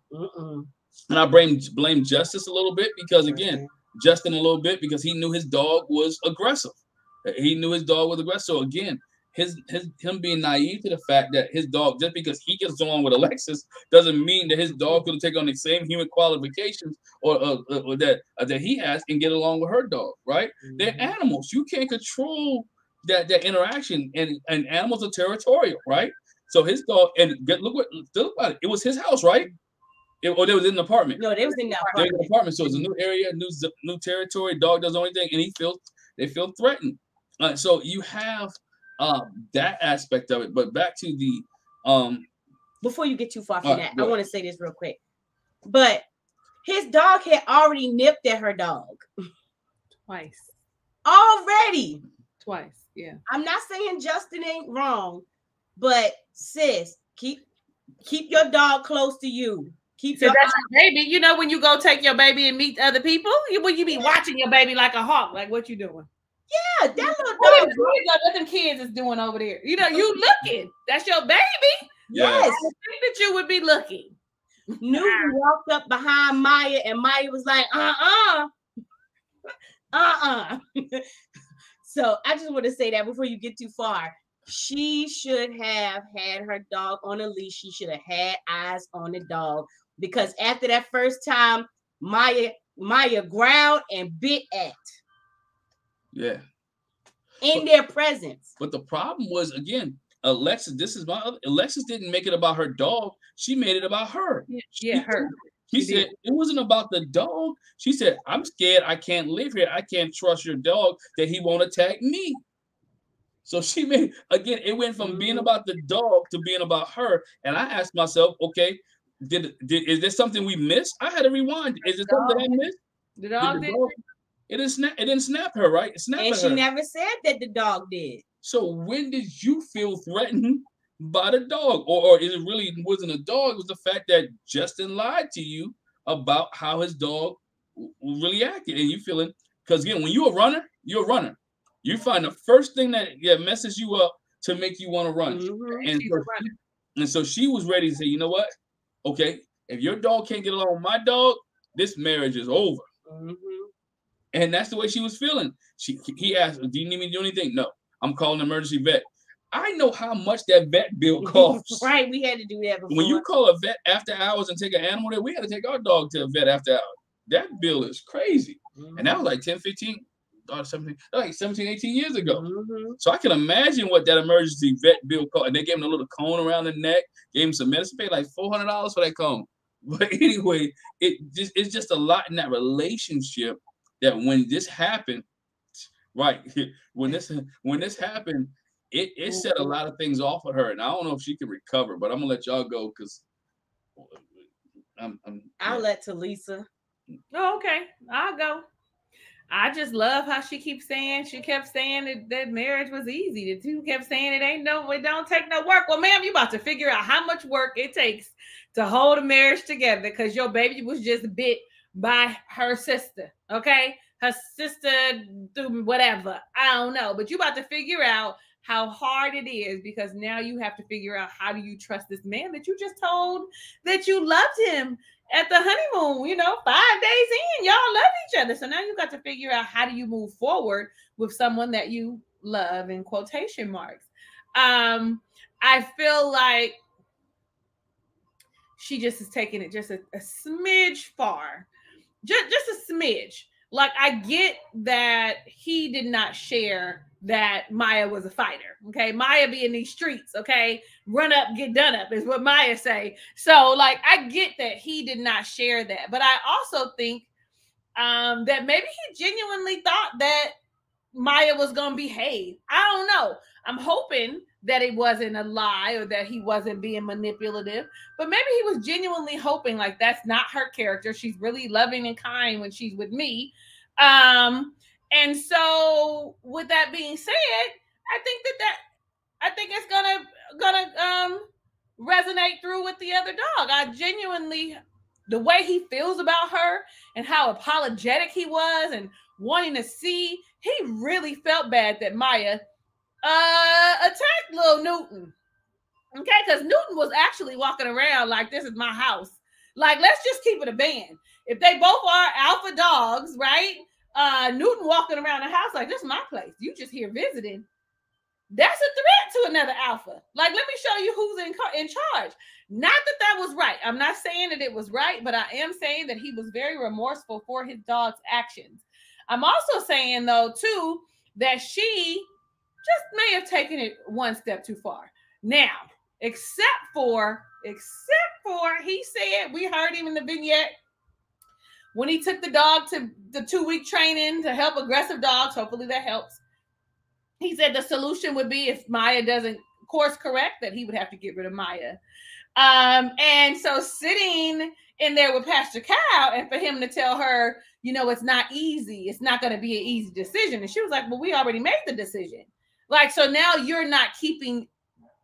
And I blame Justice a little bit, because again, Justin a little bit, because he knew his dog was aggressive. So again, him being naive to the fact that his dog, just because he gets along with Alexis, doesn't mean that his dog will take on the same human qualifications or that he has and get along with her dog, right? They're animals. You can't control that interaction, and animals are territorial, right? So his dog, and look about it. It was his house, right? Or they was in an apartment. No, they was in the apartment. They was in an apartment. So it's a new area, new territory. Dog does the only thing, and they feel threatened. So you have that aspect of it. But back to the before you get too far from that, I want to say this real quick. But his dog had already nipped at her dog. Twice. Already. Twice, yeah. I'm not saying Justin ain't wrong, but sis, keep your dog close to you. That's your baby. You know, when you go take your baby and meet other people, when you be watching your baby like a hawk, like what you doing? Yeah, that little dog. What them kids is doing over there? You know, you looking. That's your baby. Yes. I think that you would be looking. Newton walked up behind Maya, and Maya was like, So I just want to say that before you get too far. She should have had her dog on a leash. She should have had eyes on the dog, because after that first time, Maya growled and bit at Yeah. in their presence. But the problem was, again, Alexis, Alexis didn't make it about her dog. She made it about her. Her. She said it wasn't about the dog. She said, I'm scared I can't live here. I can't trust your dog that he won't attack me. So she made, again, it went from being about the dog to being about her. And I asked myself, okay, is there something we missed? I had to rewind. Is there something I missed? The dog did. It didn't snap her, right? It snapped and her. She never said that the dog did. So when did you feel threatened by the dog? Or is it really wasn't a dog? It was the fact that Justin lied to you about how his dog really acted. And you feeling, because again, when you're a runner, you're a runner. You find the first thing that messes you up to make you want to run. And so she was ready to say, you know what? Okay, if your dog can't get along with my dog, this marriage is over. And that's the way she was feeling. He asked, do you need me to do anything? No, I'm calling an emergency vet. I know how much that vet bill costs. Right, we had to do that before. When you call a vet after hours and take an animal there, we had to take our dog to a vet after hours. That bill is crazy. And that was like 10, 15, 17, like 17, 18 years ago. So I can imagine what that emergency vet bill cost. And they gave him a little cone around the neck, gave him some medicine, paid like $400 for that cone. But anyway, it's just a lot in that relationship that when this happened, right, when this happened, it set a lot of things off of her. And I don't know if she can recover, but I'm going to let y'all go because I'll let Talisa. Oh, okay. I'll go. I just love how she kept saying that marriage was easy. The two kept saying it don't take no work. Well, ma'am, you about to figure out how much work it takes to hold a marriage together because your baby was just bit by her sister. Okay. Her sister through whatever. I don't know. But you about to figure out how hard it is because now you have to figure out how do you trust this man that you just told that you loved him at the honeymoon, 5 days in, y'all love each other. So now you got to figure out how do you move forward with someone that you love in quotation marks. I feel like she just is taking it just a smidge far, just a smidge. Like I get that he did not share that Maya was a fighter. Okay. Maya be in these streets. Okay. Run up, get done up is what Maya say. So like, I get that he did not share that, but I also think that maybe he genuinely thought that Maya was going to behave. I don't know. I'm hoping that it wasn't a lie or that he wasn't being manipulative, but maybe he was genuinely hoping like that's not her character. She's really loving and kind when she's with me. And so with that being said, I think it's gonna resonate through with the other dog. I genuinely, the way he feels about her and how apologetic he was and wanting to see, he really felt bad that Maya attacked little Newton. Okay, because Newton was actually walking around like this is my house. Like, let's just keep it a band. If they both are alpha dogs, right? Newton walking around the house like, this is my place. You just here visiting. That's a threat to another alpha. Like, let me show you who's in charge. Not that was right. I'm not saying that it was right, but I am saying that he was very remorseful for his dog's actions. I'm also saying, though, too, that she just may have taken it one step too far. Now, except for he said, we heard him in the vignette, when he took the dog to the 2-week training to help aggressive dogs, hopefully that helps. He said the solution would be if Maya doesn't course correct, that he would have to get rid of Maya. And so sitting in there with Pastor Cow and for him to tell her, it's not easy. It's not going to be an easy decision. And she was like, well, we already made the decision. Like, so now you're not keeping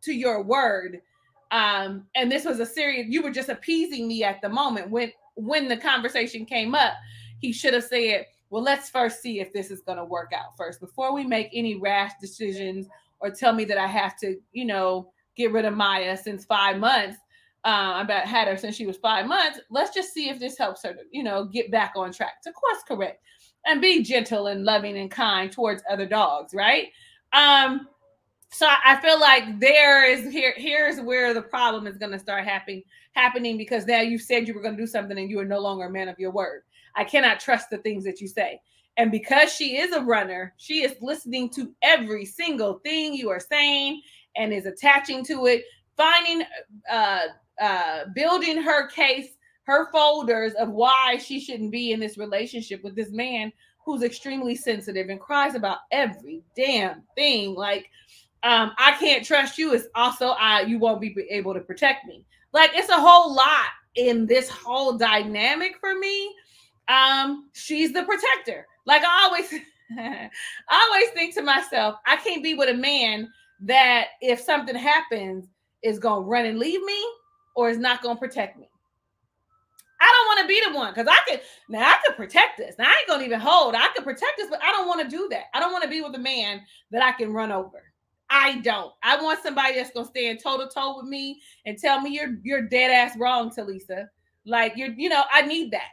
to your word. And this was you were just appeasing me at the moment. When the conversation came up, he should have said, well, let's first see if this is going to work out first before we make any rash decisions or tell me that I have to, get rid of Maya since 5 months. I've had her since she was 5 months. Let's just see if this helps her to, get back on track, to course correct. and be gentle and loving and kind towards other dogs, right? So I feel like here's where the problem is going to start happening because now you said you were going to do something and you are no longer a man of your word. I cannot trust the things that you say. And because she is a runner, she is listening to every single thing you are saying and is attaching to it, finding, building her case, her folders of why she shouldn't be in this relationship with this man who's extremely sensitive and cries about every damn thing. Like, I can't trust you. It's also you won't be able to protect me. Like, it's a whole lot in this whole dynamic for me. She's the protector. Like, I always think to myself, I can't be with a man that if something happens is gonna run and leave me or is not gonna protect me. I don't want to be the one because I could protect this. Now I ain't gonna even hold. I could protect this, but I don't want to do that. I don't want to be with a man that I can run over. I don't. I want somebody that's gonna stand toe to toe with me and tell me you're dead ass wrong, Talisa. Like I need that.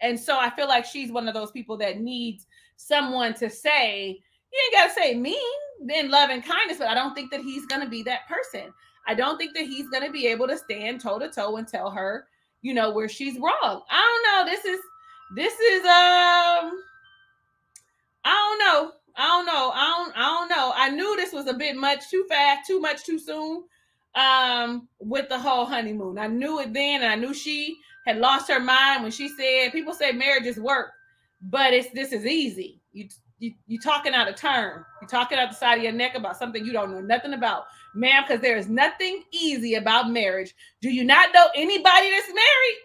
And so I feel like she's one of those people that needs someone to say, you ain't gotta say mean, then love and kindness, but I don't think that he's gonna be that person. I don't think that he's gonna be able to stand toe to toe and tell her, where she's wrong. I don't know. This is I don't know. I don't know. I knew this was a bit much, too fast, too much, too soon. With the whole honeymoon, I knew it then, and I knew she had lost her mind when she said, "People say marriages work, but this is easy. You talking out of turn. You're talking out the side of your neck about something you don't know nothing about, ma'am. Because there is nothing easy about marriage. Do you not know anybody that's married?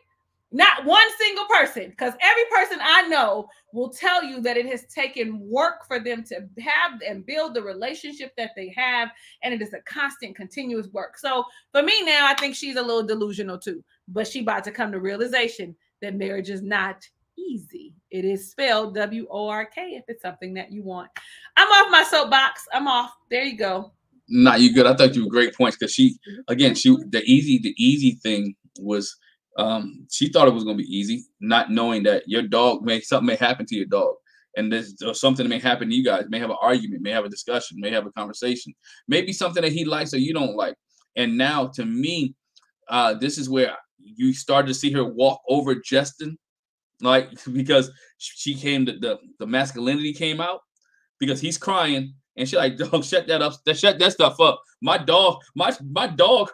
Not one single person, because every person I know will tell you that it has taken work for them to have and build the relationship that they have, and it is a constant, continuous work. So for me now, I think she's a little delusional too, but she about to come to realization that marriage is not easy. It is spelled WORK if it's something that you want. I'm off my soapbox. I'm off. There you go. Nah, you good. I thought you were great points because the easy thing was. She thought it was gonna be easy, not knowing that your dog something may happen to your dog, and or something may happen to you guys. May have an argument, may have a discussion, may have a conversation, maybe something that he likes or you don't like. And now, to me, this is where you started to see her walk over Justin, like because she came the masculinity came out because he's crying. And she like, dog, shut that up. Shut that stuff up. My dog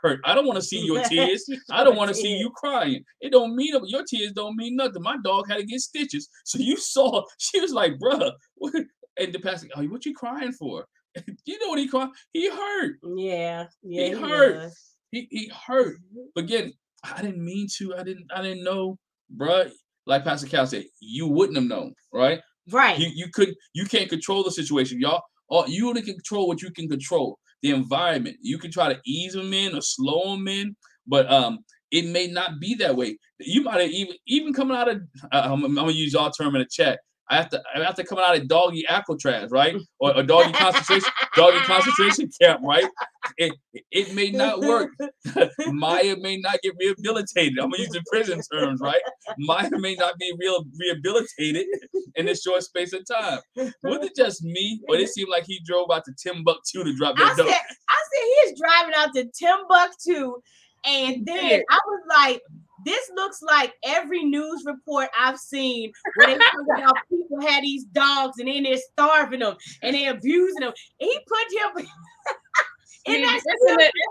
hurt. I don't want to see your tears. I don't want to see you crying. It don't mean your tears don't mean nothing. My dog had to get stitches. So you saw, she was like, bruh. And the pastor, oh, what you crying for? You know what he cried? He hurt. Yeah. He hurt. He hurt. But again, I didn't mean to. I didn't know, bruh. Like Pastor Cal said, you wouldn't have known, right? Right. You can't control the situation, y'all. You only can control what you can control. The environment. You can try to ease them in or slow them in, but it may not be that way. You might have even coming out of. I'm gonna use y'all term in the chat. I have to come out of doggy Alcatraz, right? Or doggy concentration camp, right? It may not work. Maya may not get rehabilitated. I'm gonna use the prison terms, right? Maya may not be rehabilitated in this short space of time. Was it just me, or it seemed like he drove out to Timbuktu to drop that dog? I said he is driving out to Timbuktu, and then I was like, this looks like every news report I've seen where they talk about people had these dogs and then they're starving them and they're abusing them. And he put him it's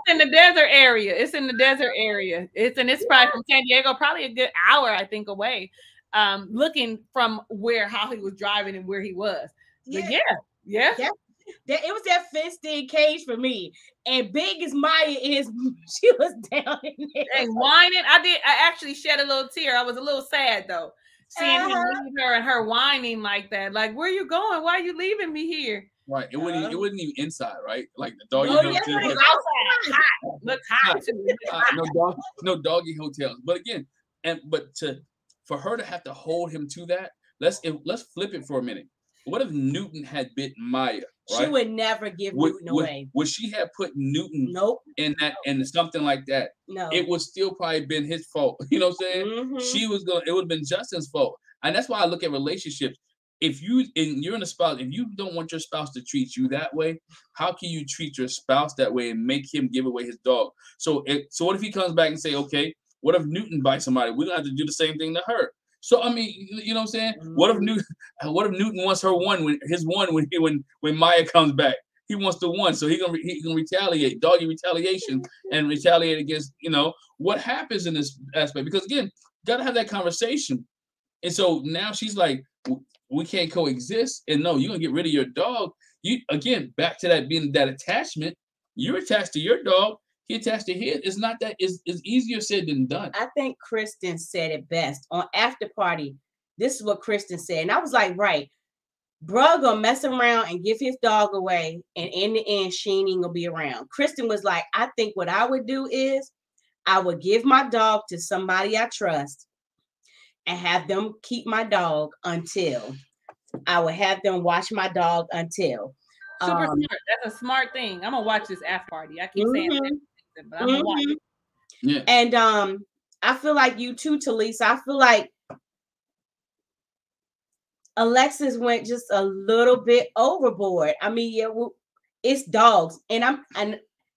in the desert area. It's in the desert area. It's probably from San Diego, probably a good hour, I think, away. Looking from how he was driving and where he was. But yeah. It was that fenced-in cage for me. And big as Maya is, she was down in there. And whining. I actually shed a little tear. I was a little sad, though. Seeing him leave her and her whining like that. Like, where are you going? Why are you leaving me here? Right. It wasn't even inside, right? Like the doggy hotel. Looks hot. No doggy hotels. But again, for her to have to hold him to that, let's flip it for a minute. What if Newton had bit Maya? Right? She would never give Newton away. Would she have put Newton in that and something like that? No. It would still probably been his fault. You know what I'm saying? Mm-hmm. It would have been Justin's fault. And that's why I look at relationships. if you're in a spouse, if you don't want your spouse to treat you that way, how can you treat your spouse that way and make him give away his dog? So what if he comes back and say, okay, what if Newton bites somebody? We're gonna have to do the same thing to her. So I mean, you know what I'm saying? What if Newton wants her one when Maya comes back? He wants the one, so he gonna retaliate, doggy retaliation, and retaliate against, you know, what happens in this aspect. Because again, gotta have that conversation. And so now she's like, we can't coexist. And no, you're gonna get rid of your dog. You again, back to that being that attachment. You're attached to your dog. He attached to his. It's not that. It's easier said than done. I think Kristen said it best on After Party. This is what Kristen said, and I was like, right. Bruh gonna mess around and give his dog away, and in the end, she ain't even gonna be around. Kristen was like, I think what I would do is I would give my dog to somebody I trust and have them keep my dog until I would have them watch my dog until. Super smart. That's a smart thing. I'm gonna watch this After Party. I keep saying that, but I'm gonna watch it. Yeah. And I feel like you too, Talisa. I feel like Alexis went just a little bit overboard. I mean, yeah, it's dogs, and I'm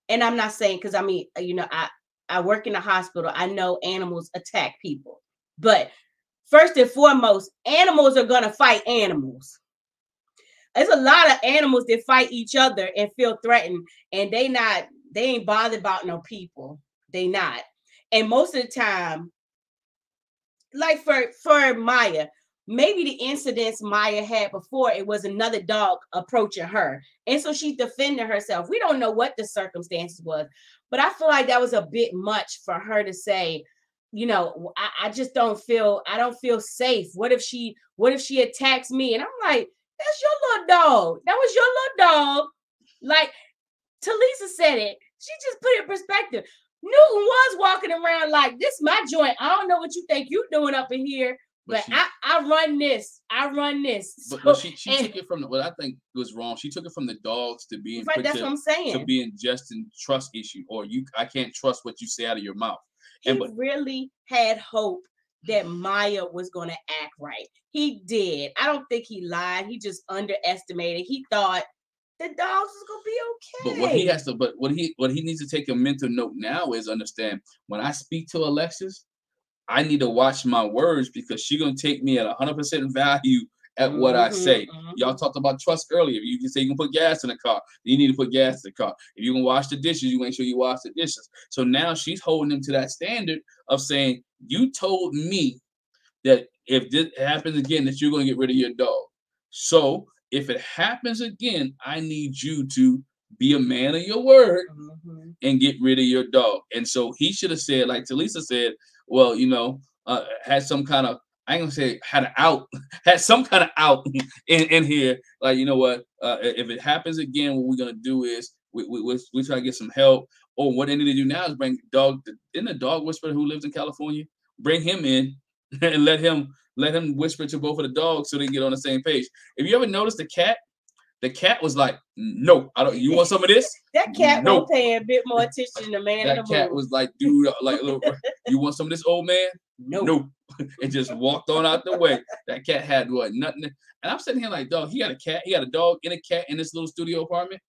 not saying, because I mean, you know, I work in a hospital. I know animals attack people, but first and foremost, animals are gonna fight animals. There's a lot of animals that fight each other and feel threatened, and they ain't bothered about no people. They not, and most of the time, like for Maya. Maybe the incidents Maya had before, it was another dog approaching her. And so she defended herself. We don't know what the circumstances was, but I feel like that was a bit much for her to say, you know, I just don't feel safe. What if she attacks me? And I'm like, that's your little dog. That was your little dog. Like Talisa said it. She just put it in perspective. Newton was walking around like, this my joint. I don't know what you think you doing up in here. But I run this. I run this. But she took it from what I think was wrong. She took it from the dogs to being right. That's what I'm saying. To being just in trust issue, or I can't trust what you say out of your mouth. He really had hope that Maya was going to act right. He did. I don't think he lied. He just underestimated. He thought the dogs was going to be okay. But what he needs to take a mental note now is understand, when I speak to Alexis, I need to watch my words, because she's going to take me at 100% value at what I say. Y'all talked about trust earlier. You can say you can put gas in the car. You need to put gas in the car. If you can wash the dishes, you make sure you wash the dishes. So now she's holding him to that standard of saying, you told me that if this happens again, that you're going to get rid of your dog. So if it happens again, I need you to be a man of your word and get rid of your dog. And so he should have said, like Talisa said, well, you know, had some kind of, I ain't gonna say had an out, had some kind of out in here. Like, you know what, if it happens again, what we're gonna do is we try to get some help. Or what they need to do now is bring the dog whisperer who lives in California, bring him in and let him whisper to both of the dogs so they get on the same page. If you ever noticed the cat was like, no, I don't. You want some of this? That cat won't pay a bit more attention to the man. That cat was like, dude, like, you want some of this, old man? Nope. And just walked on out the way. That cat had what? Nothing. And I'm sitting here like, dog, he got a cat, he got a dog and a cat in this little studio apartment.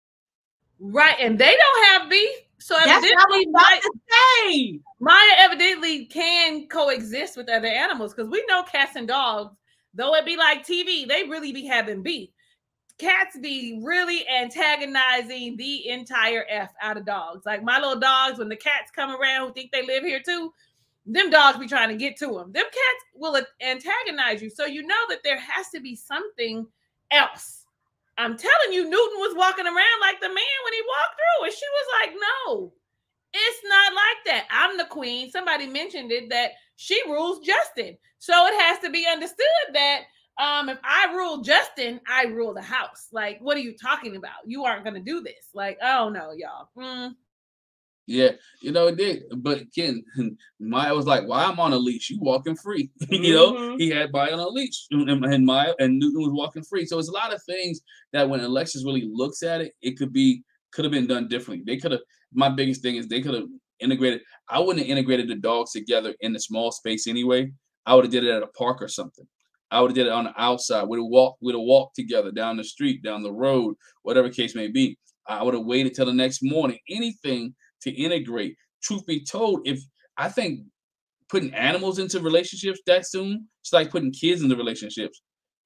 Right, and they don't have beef. So evidently, Maya evidently can coexist with other animals, because we know cats and dogs, though it be like TV, they really be having beef. Cats be really antagonizing the entire F out of dogs. Like my little dogs, when the cats come around who think they live here too, them dogs be trying to get to them. Them cats will antagonize you. So you know that there has to be something else. I'm telling you, Newton was walking around like the man when he walked through, and she was like, no, it's not like that. I'm the queen. Somebody mentioned it, that she rules Justin. So it has to be understood that if I rule Justin, I rule the house. Like, what are you talking about? You aren't going to do this. Like, oh no, y'all. Yeah, you know, it did. But again, Maya was like, well, I'm on a leash. You walking free. You know, he had Maya on a leash, and Maya and Newton was walking free. So it's a lot of things that when Alexis really looks at it, it could have been done differently. They could have, my biggest thing is they could have integrated. I wouldn't have integrated the dogs together in the small space anyway. I would have did it at a park or something. I would have did it on the outside. We'd have walked together down the street, down the road, whatever case may be. I would have waited till the next morning. Anything to integrate. Truth be told, if I think putting animals into relationships that soon, it's like putting kids into relationships.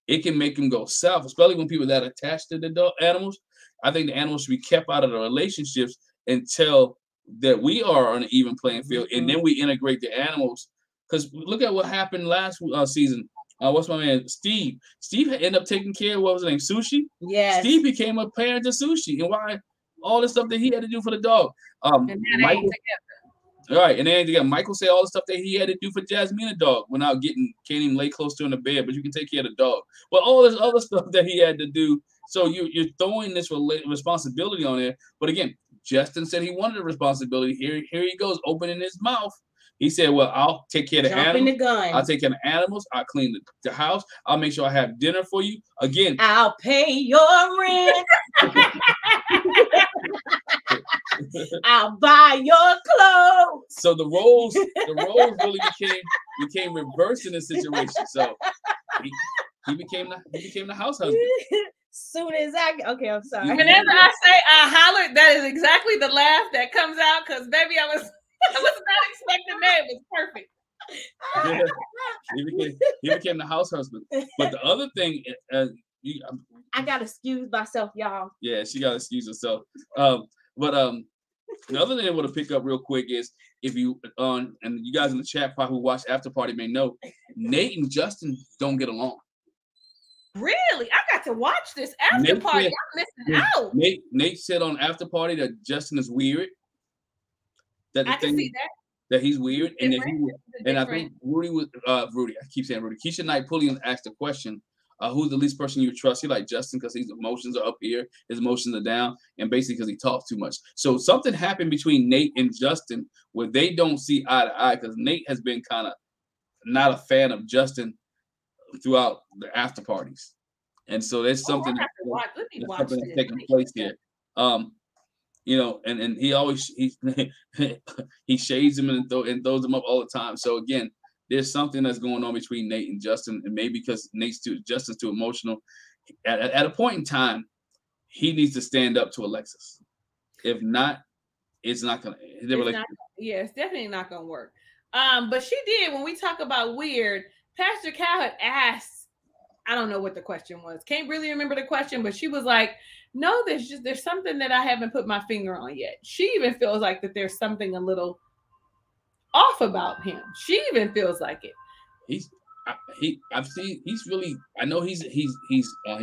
It can make them go south, especially when people that are attached to the animals. I think the animals should be kept out of the relationships until that we are on an even playing field, and then we integrate the animals. Because look at what happened last season. What's my man? Steve. Steve ended up taking care of, what was his name? Sushi? Yes. Steve became a parent to Sushi. And why? All the stuff that he had to do for the dog. Michael, all right, and then again, Michael said all the stuff that he had to do for Jasmine, the dog, without can't even lay close to her in the bed, but you can take care of the dog. But all this other stuff that he had to do. So you're throwing this responsibility on there. But again, Justin said he wanted a responsibility. Here he goes, opening his mouth. He said, well, I'll take care of the animals. I'll take care of the animals. I'll clean the house. I'll make sure I have dinner for you. Again, I'll pay your rent. I'll buy your clothes. So the roles really became reversed in this situation. So he became the house husband. Soon as okay, I'm sorry. Whenever I say I hollered, that is exactly the laugh that comes out, because baby, I was not expecting that. It was perfect. Yeah, he became the house husband. But the other thing, I gotta excuse myself, y'all. Yeah, she gotta excuse herself. But the other thing I want to pick up real quick is, if you and you guys in the chat probably who watch After Party may know, Nate and Justin don't get along. Really? I got to watch this After Party. I'm missing out. Nate said on After Party that Justin is weird. I can see that he's weird, and I think Rudy was Rudy. I keep saying Rudy. Keisha Knight Pulliam asked the question, who's the least person you trust? He like Justin because his emotions are up here, his emotions are down, and basically because he talks too much. So something happened between Nate and Justin where they don't see eye to eye, because Nate has been kind of not a fan of Justin throughout the after parties, and so there's something that's taking place here. You know, and he always he shades him and throws him up all the time. So again, there's something that's going on between Nate and Justin, and maybe because Justin's too emotional. At a point in time, he needs to stand up to Alexis. If not, it's not gonna. It's definitely not gonna work. But she did, when we talk about weird, Pastor Cal had asked, I don't know what the question was. Can't really remember the question, but she was like, no, there's something that I haven't put my finger on yet. She even feels like that there's something a little off about him. She even feels like it. I know he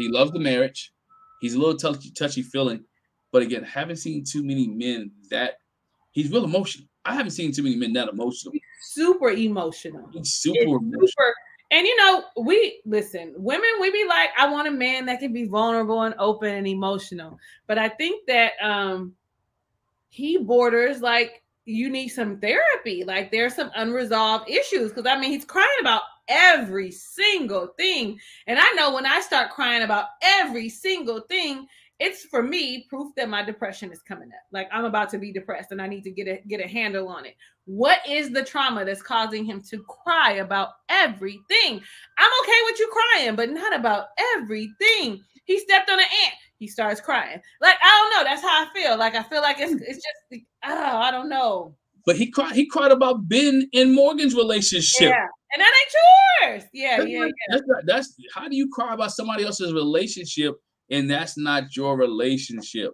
loves the marriage. He's a little touchy feeling, but again, haven't seen too many men that he's real emotional. I haven't seen too many men that emotional. He's super emotional. He's super emotional. And you know, women, we be like, I want a man that can be vulnerable and open and emotional. But I think that he borders like, you need some therapy. Like there's some unresolved issues. Because I mean, he's crying about every single thing. And I know when I start crying about every single thing, it's for me proof that my depression is coming up. Like I'm about to be depressed and I need to get a handle on it. What is the trauma that's causing him to cry about everything? I'm okay with you crying, but not about everything. He stepped on an ant. He starts crying. Like, I don't know. That's how I feel. Like, I feel like it's just, I don't know. But he cried about Ben and Morgan's relationship. Yeah. And that ain't yours. Yeah. That's how do you cry about somebody else's relationship and that's not your relationship?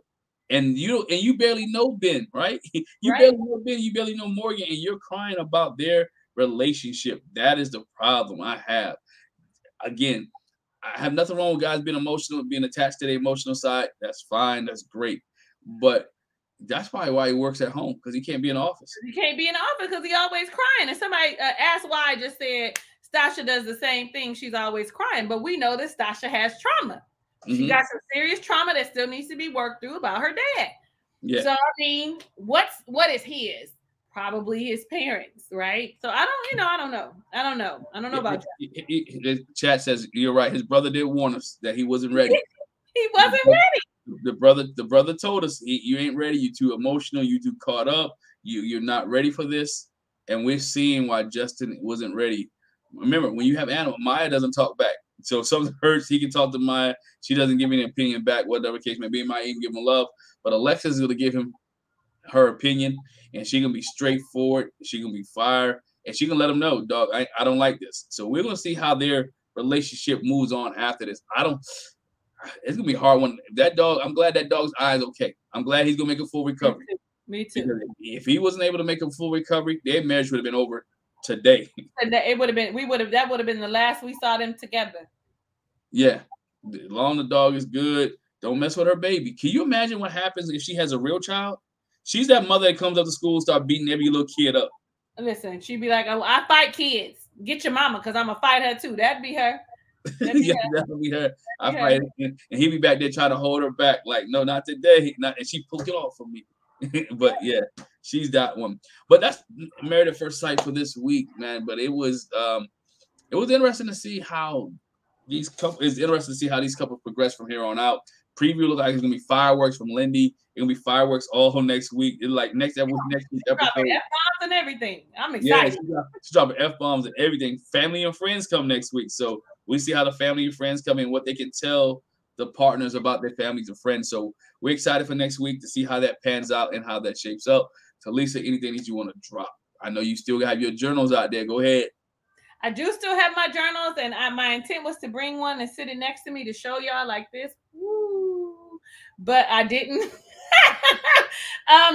And you barely know Ben, right? Barely know Ben, you barely know Morgan, and you're crying about their relationship. That is the problem I have. Again, I have nothing wrong with guys being emotional, being attached to the emotional side. That's fine. That's great. But that's probably why he works at home, because he can't be in the office. He can't be in the office because he always crying. And somebody asked why I just said Stasha does the same thing. She's always crying. But we know that Stasha has trauma. She got some serious trauma that still needs to be worked through about her dad. Yeah. So I mean, what is his? Probably his parents, right? So I don't know about that. The chat says you're right. His brother did warn us that he wasn't ready. He wasn't ready. The brother told us you ain't ready. You too emotional. You too caught up. You're not ready for this. And we're seeing why Justin wasn't ready. remember, when you have animal, Maya doesn't talk back. So if something hurts, he can talk to Maya. She doesn't give any opinion back, whatever case may be. Maya even give him love. But Alexis is going to give him her opinion, and she going to be straightforward. She going to be fire, and she going to let him know, dog, I don't like this. So we're going to see how their relationship moves on after this. It's going to be a hard one. That dog, I'm glad that dog's eye is okay. I'm glad he's going to make a full recovery. Me too. Because if he wasn't able to make a full recovery, their marriage would have been over today. And it would have been, that would have been the last we saw them together. Yeah. As long as the dog is good, don't mess with her baby. Can you imagine what happens if she has a real child? She's that mother that comes up to school and start beating every little kid up. Listen, she'd be like, oh, I fight kids. Get your mama, because I'm going to fight her too. That'd be her. Yeah, that'll be her. I fight, and he'd be back there trying to hold her back, like, no, not today. And she pulled it off from me. But yeah, she's that one. But that's Married at First Sight for this week, man. But it was interesting to see how these couples progress from here on out. Preview looks like it's gonna be fireworks from Lindy. It's gonna be fireworks all next week. It's like next week's episode. F-bombs and everything. I'm excited. Yeah, she's dropping F-bombs and everything. Family and friends come next week. So we see how the family and friends come in, what they can tell the partners about their families and friends. So we're excited for next week to see how that pans out and how that shapes up. So Lisa, anything that you want to drop? I know you still have your journals out there. Go ahead. I do still have my journals, and my intent was to bring one and sit it next to me to show y'all like this. Woo. But I didn't.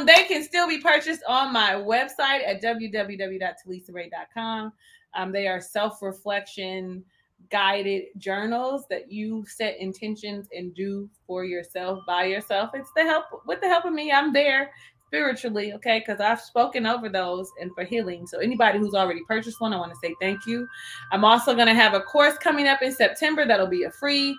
They can still be purchased on my website at www.talisaray.com. They are self-reflection guided journals that you set intentions and do for yourself, by yourself. It's with the help of me. I'm there spiritually, okay, because I've spoken over those and for healing. So anybody who's already purchased one, I want to say thank you. I'm also going to have a course coming up in September that'll be a free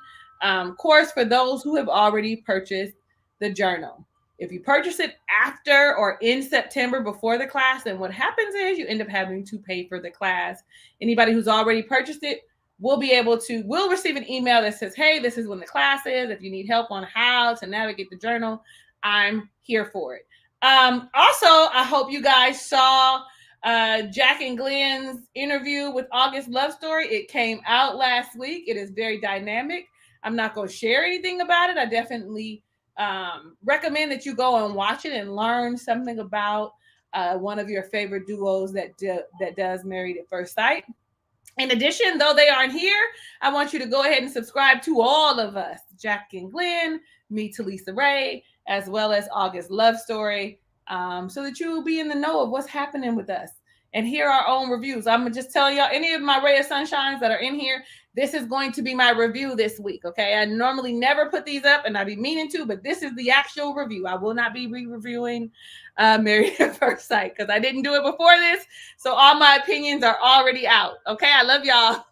course for those who have already purchased the journal. If you purchase it after or in September before the class, then what happens is you end up having to pay for the class. Anybody who's already purchased it we'll receive an email that says, hey, this is when the class is. If you need help on how to navigate the journal, I'm here for it. Also, I hope you guys saw Jack and Glenn's interview with August Love Story. It came out last week. It is very dynamic. I'm not going to share anything about it. I definitely recommend that you go and watch it and learn something about one of your favorite duos that does Married at First Sight. In addition, though they aren't here, I want you to go ahead and subscribe to all of us, Jack and Glenn, me, Talisa Ray, as well as August Love Story, so that you will be in the know of what's happening with us and hear our own reviews. I'm going to just tell y'all, any of my Ray of Sunshines that are in here, this is going to be my review this week, okay? I normally never put these up, and I'd be meaning to, but this is the actual review. I will not be re-reviewing Married at First Sight because I didn't do it before this, so all my opinions are already out, okay? I love y'all.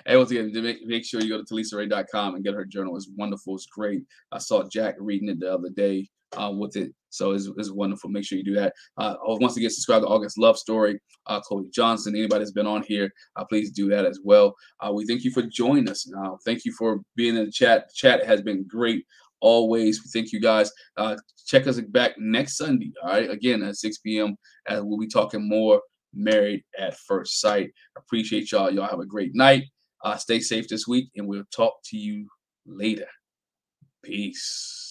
Hey, once again, make sure you go to TalisaRay.com and get her journal. It's wonderful. It's great. I saw Jack reading it the other day with it. So it's wonderful. Make sure you do that. Once again, subscribe to August Love Story, Chloe Johnson. Anybody that's been on here, please do that as well. We thank you for joining us. Thank you for being in the chat. The chat has been great always. We thank you guys. Check us back next Sunday. All right. Again, at 6 p.m. We'll be talking more Married at First Sight. Appreciate y'all. Y'all have a great night. Stay safe this week, and we'll talk to you later. Peace.